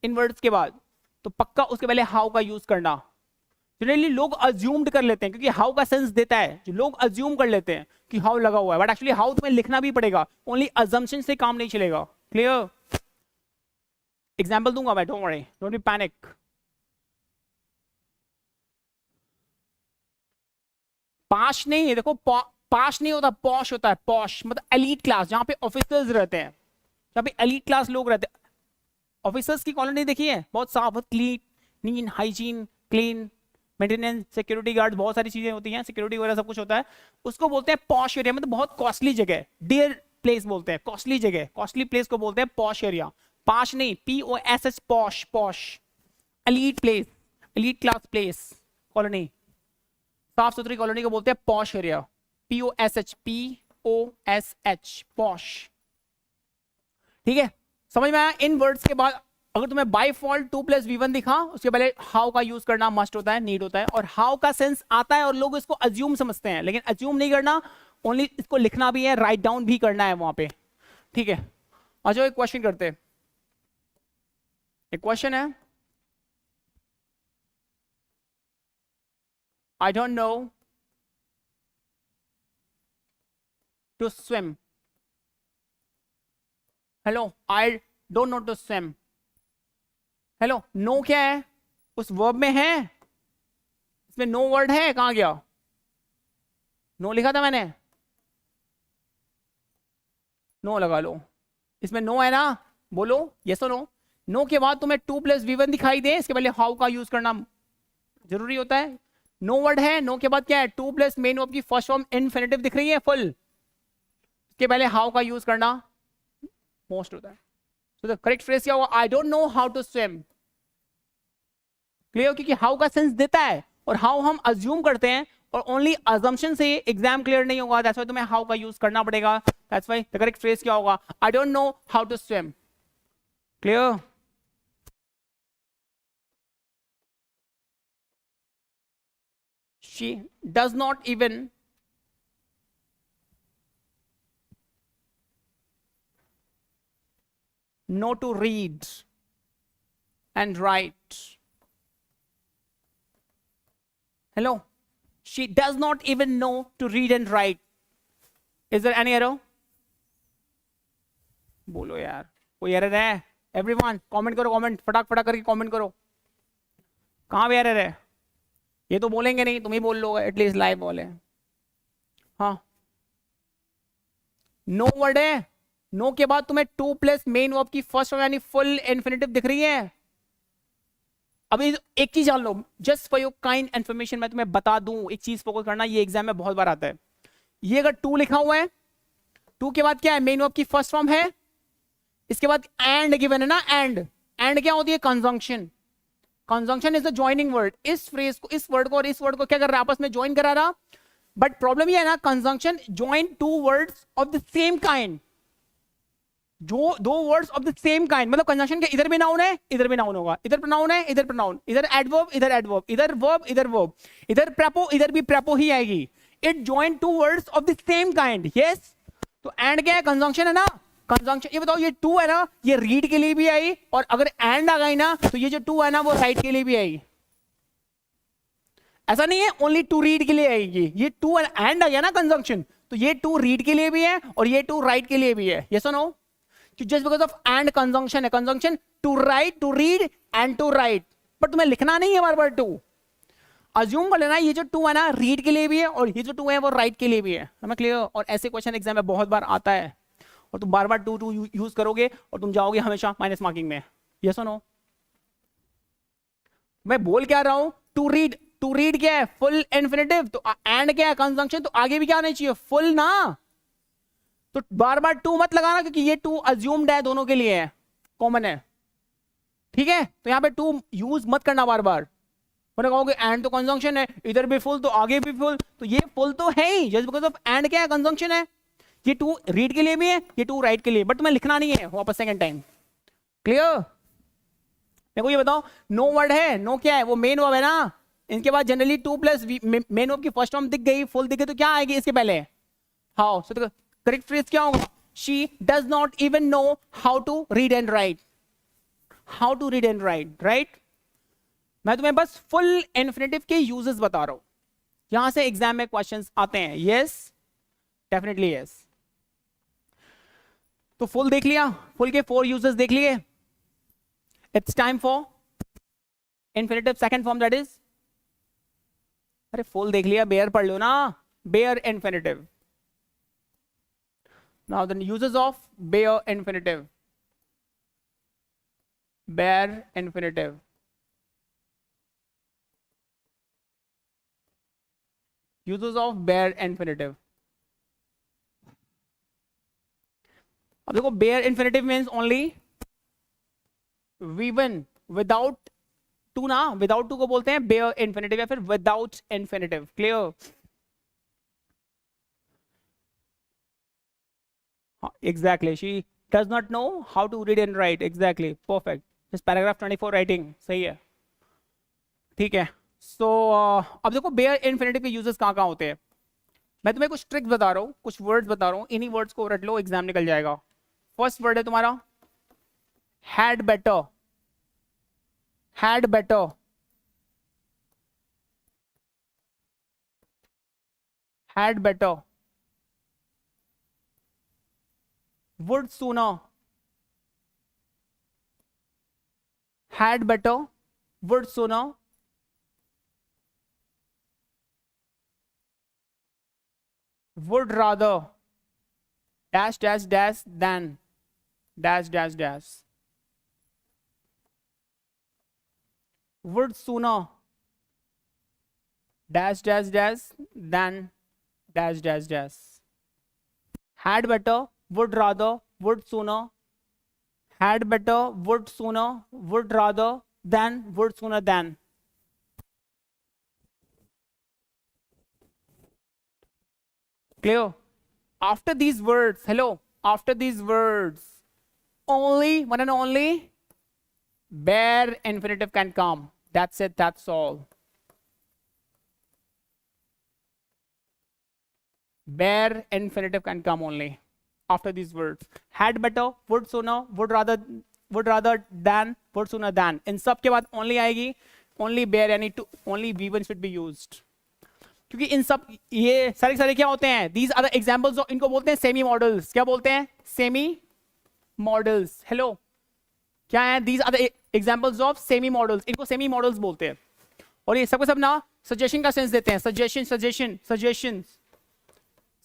इन वर्ड्स के बाद, तो पक्का उसके पहले हाउ का यूज करना. जनरली लोग अज्यूम्ड कर लेते हैं, क्योंकि हाउ का सेंस देता है, जो लोग अज्यूम कर लेते हैं कि हाउ लगा हुआ है, बट एक्चुअली हाउ तुम्हें लिखना भी पड़ेगा. ओनली अजम्पशन से काम नहीं चलेगा. क्लियर. एग्जाम्पल दूंगा मैं, don't worry, don't be panic. पाश नहीं, देखो पाश नहीं होता, पॉश होता है. पॉश मतलब एलीट क्लास, जहां पे ऑफिसर्स रहते हैं, जहां पे एलीट क्लास लोग रहते हैं. ऑफिसर्स की कॉलोनी देखी है, बहुत साफ, बहुत clean, neat, hygiene, clean, maintenance, security guard, बहुत सारी चीजें होती हैं, सिक्योरिटी वगैरह सब कुछ होता है. उसको बोलते हैं पॉश एरिया, मतलब बहुत कॉस्टली जगह, डियर प्लेस बोलते हैं, कॉस्टली जगह, कॉस्टली प्लेस को बोलते हैं पॉश एरिया. पाश नहीं, POSH, posh, posh. Elite place, elite class place, colony, साफ सुथरी कॉलोनी को बोलते हैं पॉश एरिया. POSH, posh. ठीक है, समझ में आया. इन वर्ड्स के बाद अगर तुम्हें बाय फॉल्ट 2+V1 दिखा, उसके पहले हाउ का यूज करना मस्ट होता है, नीड होता है, और हाउ का सेंस आता है और लोग इसको अज्यूम समझते हैं, लेकिन अज्यूम नहीं करना, ओनली इसको लिखना भी है, राइट डाउन भी करना है वहां पे, ठीक है। अच्छा एक क्वेश्चन करते हैं, एक क्वेश्चन है, I don't know to swim. Hello, I don't know to swim. Hello, know क्या है, उस वर्ब में है, इसमें नो वर्ड है, कहां गया, नो लिखा था मैंने, नो लगा लो, इसमें नो है ना, बोलो यस और नो। नो के बाद तुम्हें 2+V1 दिखाई दे, इसके पहले हाउ का यूज करना जरूरी होता है। नो वर्ड है, नो के बाद क्या है, 2+ मेन वर्ब की फर्स्ट फॉर्म इन्फिनिटिव दिख रही है फुल, इसके पहले हाउ का यूज करना मोस्ट होता है। तो द करेक्ट फ्रेज क्या होगा, I don't know how to swim. Clear, क्योंकि हाउ का सेंस देता है और हाउ हम अज्यूम करते हैं, और ओनली अजम्पशन से एग्जाम क्लियर नहीं होगा, दैट्स व्हाई तुम्हें हाउ का यूज करना पड़ेगा। That's why the correct phrase क्या होगा, I don't know how to swim. Clear, she does not even know to read and write. Hello, she does not even know to read and write. Is there any error? बोलो यार, कोई error है? Everyone comment करो, comment फटाक फटाक करके comment करो, कहां पे एरर है? ये तो बोलेंगे नहीं, तुम ही बोल लो एटलीस्ट लाइव बोले। हाँ, नो वर्ड है, नो के बाद तुम्हें 2+ मेन वर्ब की फर्स्ट यानी फुल इन्फिनिटिव दिख रही है। अभी एक चीज जान लो, just for your kind information, मैं तुम्हें बता दूं, एक चीज फोकस करना, ये एग्जाम में बहुत बार आता है। ये अगर 2 लिखा हुआ है, 2 के बाद क्या है, मेन वर्ब की फर्स्ट फॉर्म है, इसके बाद एंड गिवन है ना, एंड क्या होती है, conjunction. Conjunction is the joining word, इस फ्रेज को, इस वर्ड को और इस वर्ड को क्या कर रहा है, आपस में ज्वाइन करा रहा। बट प्रॉब्लम ये है ना, conjunction join 2 words of the same kind, जो 2 words of the same kind, मतलब कंजंक्शन के इधर भी नाउन है, इधर भी नाउन होगा, इधर प्रोनाउन है, इधर प्रोनाउन, इधर एडवर्ब, इधर एडवर्ब, इधर वर्ब, इधर वर्ब, इधर प्रेपो, इधर भी प्रेपो ही आएगी। It join 2 words of the same kind, yes. तो एंड क्या है, कंजंक्शन है ना, कंजंक्शन। ये बताओ, ये 2 है ना, ये रीड के लिए भी आई, और अगर एंड आ गई ना, तो ये जो 2 है ना, वो राइट के लिए भी आई। ऐसा नहीं है ओनली 2 रीड के लिए आएगी, ये 2 एंड आ गया ना कंजंक्शन, तो ये 2 रीड के लिए भी है और ये 2 राइट के लिए भी है, यस और no. Just because of and conjunction है, conjunction to write, to read and to write, but तुम्हें लिखना नहीं है बार बार 2, अज्यूम कर लेना ये जो 2 है ना, रीड के लिए भी है, और ये जो 2 है वो राइट के लिए भी है। हमें क्लियर? और ऐसे क्वेश्चन एग्जाम में बहुत बार आता है, और तुम बार बार 2 यूज करोगे और तुम जाओगे हमेशा माइनस मार्किंग में, यस और नो। मैं बोल क्या रहा हूं, टू रीड क्या है, फुल इन्फिनिटिव, तो एंड क्या है, कंजंक्शन, तो आगे भी क्या आना चाहिए, फुल ना। तो बार बार 2 मत लगाना, क्योंकि ये 2 अज्यूम्ड है, दोनों के लिए है, कॉमन है, ठीक है। तो यहां पे 2 यूज मत करना बार बार, मैंने कहोगे एंड तो कंजंक्शन है, इधर भी फुल तो आगे भी फुल, तो ये फुल तो है ही, जस्ट बिकॉज ऑफ एंड क्या है, कंजंक्शन है। ये 2 रीड के लिए भी है, ये 2 राइट के लिए, बट तुम्हें लिखना नहीं है वापस सेकंड टाइम। क्लियर? देखो ये बताओ, नो वर्ड है, नो क्या है, वो मेन वर्ब है ना, इनके बाद जनरली 2+ मेन वर्ब की फर्स्ट फॉर्म दिख गई, फुल दिख गई, तो क्या आएगी इसके पहले, हाउ। सो करेक्ट फ्रेज क्या होगा, she does not even know how to read and write, how to read and write, right. मैं तुम्हें बस फुल इन्फिनिटिव के यूजेस बता रहा हूं, यहां से एग्जाम में क्वेश्चंस आते हैं, यस डेफिनेटली यस। तो फुल देख लिया, फुल के 4 यूजेस देख लिए। It's time for infinitive second form, that is, अरे फुल देख लिया, बेयर पढ़ लो ना, bare infinitive. Now the uses of bare infinitive, bare infinitive, uses of bare infinitive। अब देखो, bare infinitive means only V1 without 2 ना, without 2 को बोलते हैं bare infinitive या फिर without infinitive। क्लियर? हाँ, exactly, she does not know how to read and write, exactly, perfect। Just paragraph 24 writing सही है, ठीक है। सो अब देखो बेयर इन्फिनेटिव के यूजेस कहाँ कहाँ होते हैं। मैं तुम्हें कुछ ट्रिक्स बता रहा हूँ, कुछ वर्ड्स बता रहा हूँ, इन्हीं वर्ड्स को रट लो, एग्जाम निकल जाएगा। फर्स्ट वर्ड है तुम्हारा had better, had better, had better, would sooner, had better, would sooner, would rather, dash dash dash than, dash dash dash, would sooner, dash dash dash than, dash dash dash, had better, would rather, would sooner, had better, would sooner, would rather than, would sooner than. Clear? After these words, hello, after these words, only, one and only, bare infinitive can come. That's it, that's all. Bare infinitive can come only after these words. Had better, would sooner, would rather than, would sooner than. इन सब के बाद only आएगी, only bare यानी to, only V1 should be used. क्योंकि इन सब ये सारे क्या होते हैं, these are the examples of, इनको बोलते हैं सेमी मॉडल्स। क्या बोलते हैं? Semi models. हेलो, क्या है? these are the examples of semi models, इनको सेमी मॉडल्स बोलते हैं। और ये सबको सब ना सजेशन का सेंस देते हैं,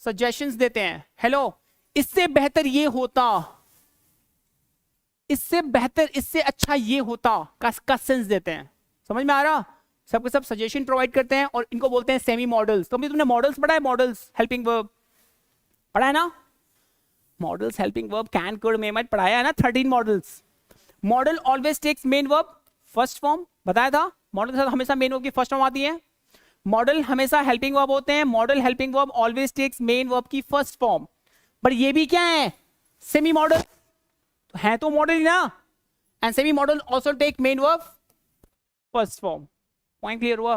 सजेशंस देते हैं। हेलो, इससे बेहतर ये होता, इससे बेहतर, इससे अच्छा ये होता का सेंस देते हैं। समझ में आ रहा? सबके सब सजेशन प्रोवाइड करते हैं और इनको बोलते हैं सेमी मॉडल्स। तो तुमने मॉडल्स पढ़ा है? मॉडल्स हेल्पिंग वर्ब पढ़ा है ना? Modals helping verb can could may might पढ़ाया है ना? 13 modals. Modal always takes main verb first form, बताया था। मॉडल के साथ हमेशा मेन वर्ब की फर्स्ट फॉर्म आती है। मॉडल हमेशा हेल्पिंग वर्ब होते हैं। Modal helping verb always takes main verb की फर्स्ट फॉर्म। पर ये भी क्या है? सेमी मॉडल है तो मॉडल ही ना। And semi modal also take main verb first form. Point clear हुआ?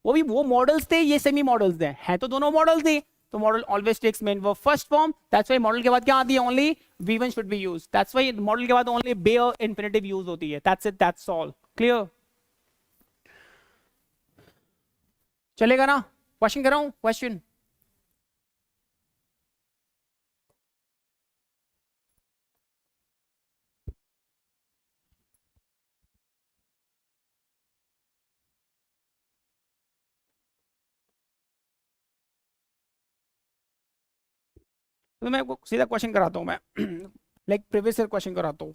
वो भी वो मॉडल्स थे, ये सेमी मॉडल्स थे, हैं तो दोनों मॉडल्स थे। तो modal always takes main verb first form. That's why modal के बाद क्या आती है? Only V1 should be used. That's why modal के बाद ओनली बेयर इंफिनिटिव यूज होती है। That's it, that's all. Clear? चलेगा ना? क्वेश्चन कर रहा हूं, क्वेश्चन। तो मैं सीधा क्वेश्चन कराता हूं मैं लाइक प्रीवियस ईयर क्वेश्चन कराता हूं।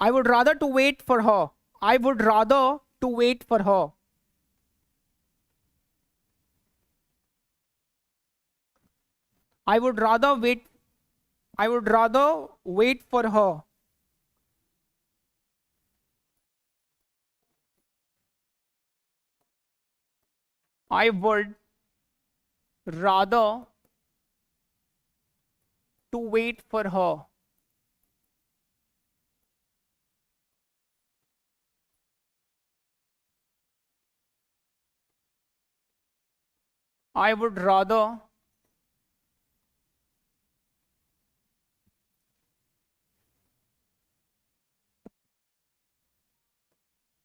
I would rather to wait for her. I would rather to wait for her. I would rather wait. I would rather wait for her. I would rather to wait for her. I would rather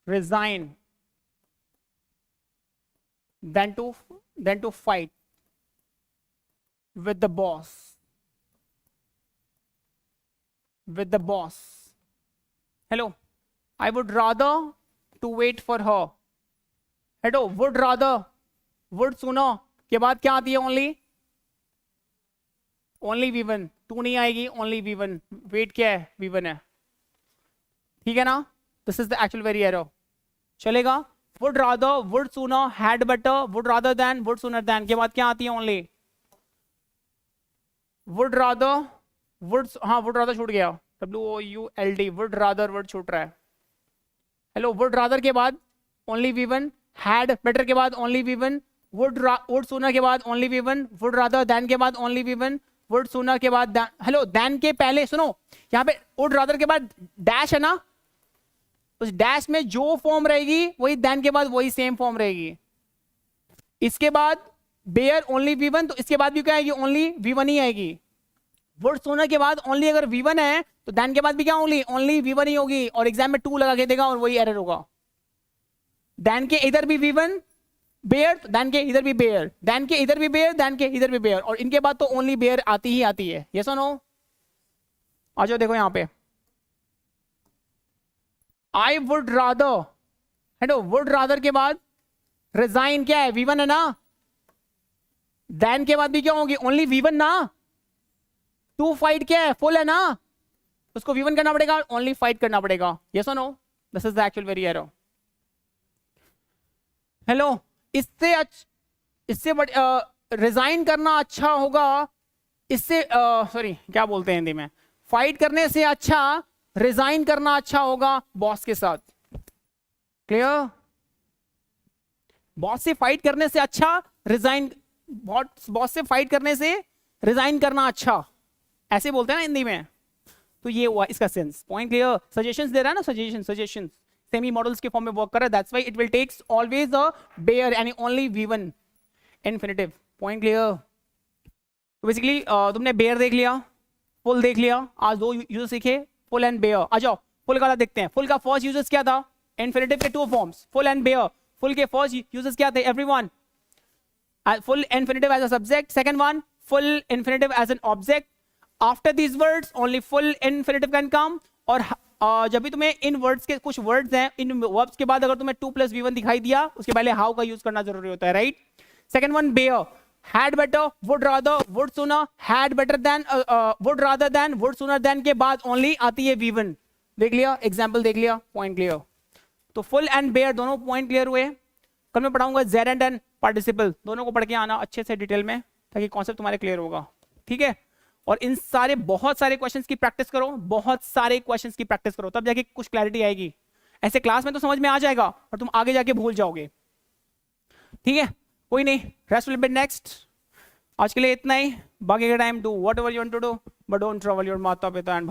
resign than to fight with the boss. With the boss. Hello. I would rather to wait for her. Hello. Would rather. Would sooner के बाद क्या आती है? Only V1। To नहीं आएगी, only V1। Wait क्या है? V1 है। ठीक है ना? This is the actual very error. चलेगा? Would rather, would sooner, had better, would rather than, would sooner than के बाद क्या आती है? ओनली वुड रादर, वुड, हाँ वुड रादर छूट गया, WOULD, वुड रादर वर्ड छूट रहा है। हेलो, वुड रादर के बाद ओनली V1, had better के बाद ओनली V1, would sooner के बाद only V1, would rather than के बाद ओनली V1, would sooner के बाद हेलो than के पहले सुनो, यहाँ पे would rather के बाद डैश है ना, उस डैश में जो फॉर्म रहेगी वही than के बाद वही सेम फॉर्म रहेगी. इसके बाद बेयर ओनली V1, तो इसके बाद भी क्या आएगी, ओनली V1 ही आएगी. वुड सोनर के बाद ओनली अगर V1 है तो देन के बाद भी क्या ओनली V1 ही होगी, और एग्जाम में 2 लगा के देगा और वही एरर होगा. देन के इधर भी V1 बेयर, तो देन के इधर भी बेयर, देन के इधर भी बेयर, देन के इधर भी बेयर, और इनके बाद तो ओनली बेयर आती ही आती है. यस और नो? आ जाओ देखो यहाँ पे, I would rather, hello would rather के बाद रिजाइन क्या है, V1 है ना, देन के बाद भी क्या होगी, ओनली V1 ना. टू फाइट क्या है, फुल है ना, उसको V1 करना पड़ेगा, ओनली फाइट करना पड़ेगा. यस और no? This is the actual very error. Hello, इससे रिजाइन करना अच्छा होगा, इससे सॉरी क्या बोलते हैं हिंदी में, फाइट करने से अच्छा रिजाइन करना अच्छा होगा बॉस के साथ. क्लियर? बॉस से फाइट करने से अच्छा रिजाइन, बॉस से फाइट करने से रिजाइन करना अच्छा, ऐसे बोलते हैं ना हिंदी में. तो ये हुआ इसका सेंस. Point clear? सजेशंस दे रहा है ना, सजेशंस सेमी मॉडल्स के फॉर्म में वर्क कर रहा है, that's why it will takes always a bare यानी only V1 infinitive. Point clear? तो बेसिकली तुमने बेयर देख लिया, फुल देख लिया, आज 2 यूजर्स सीखे, फुल एंड बेयर. आ जाओ फुल का देखते हैं. फुल का फर्स्ट यूजर्स क्या था, इन्फिनिटिव के 2 forms full and bare. Full के फर्स्ट यूजर्स क्या थे, everyone, full infinitive as a subject. Second one, full infinitive as an object. After these words only full infinitive can come. और जब भी तुम्हें इन वर्ड्स के कुछ वर्ड्स हैं, इन वर्ब्स के बाद अगर तुम्हें 2 + V1 दिखाई दिया, उसके पहले हाउ का यूज करना जरूरी होता है, right? Second one bare, had better, would rather, would sooner, had better than, would rather than, would sooner than के बाद ओनली आती है V1. देख लिया, एग्जाम्पल देख लिया, पॉइंट क्लियर. तो फुल एंड बेयर दोनों पॉइंट क्लियर हुए. कल मैं पढ़ाऊंगा जेड एंड एन पार्टिसिपल, दोनों को पढ़ के आना अच्छे से डिटेल में, ताकि कॉन्सेप्ट तुम्हारे क्लियर होगा. ठीक है? और इन सारे बहुत सारे क्वेश्चंस की प्रैक्टिस करो, बहुत सारे क्वेश्चंस की प्रैक्टिस करो, तब जाके कुछ क्लैरिटी आएगी. ऐसे क्लास में तो समझ में आ जाएगा और तुम आगे जाके भूल जाओगे. ठीक है? कोई नहीं, रेस्ट विल बी नेक्स्ट. आज के लिए इतना ही. बाकी का time do whatever you want to do, but don't trouble your माता पिता एंड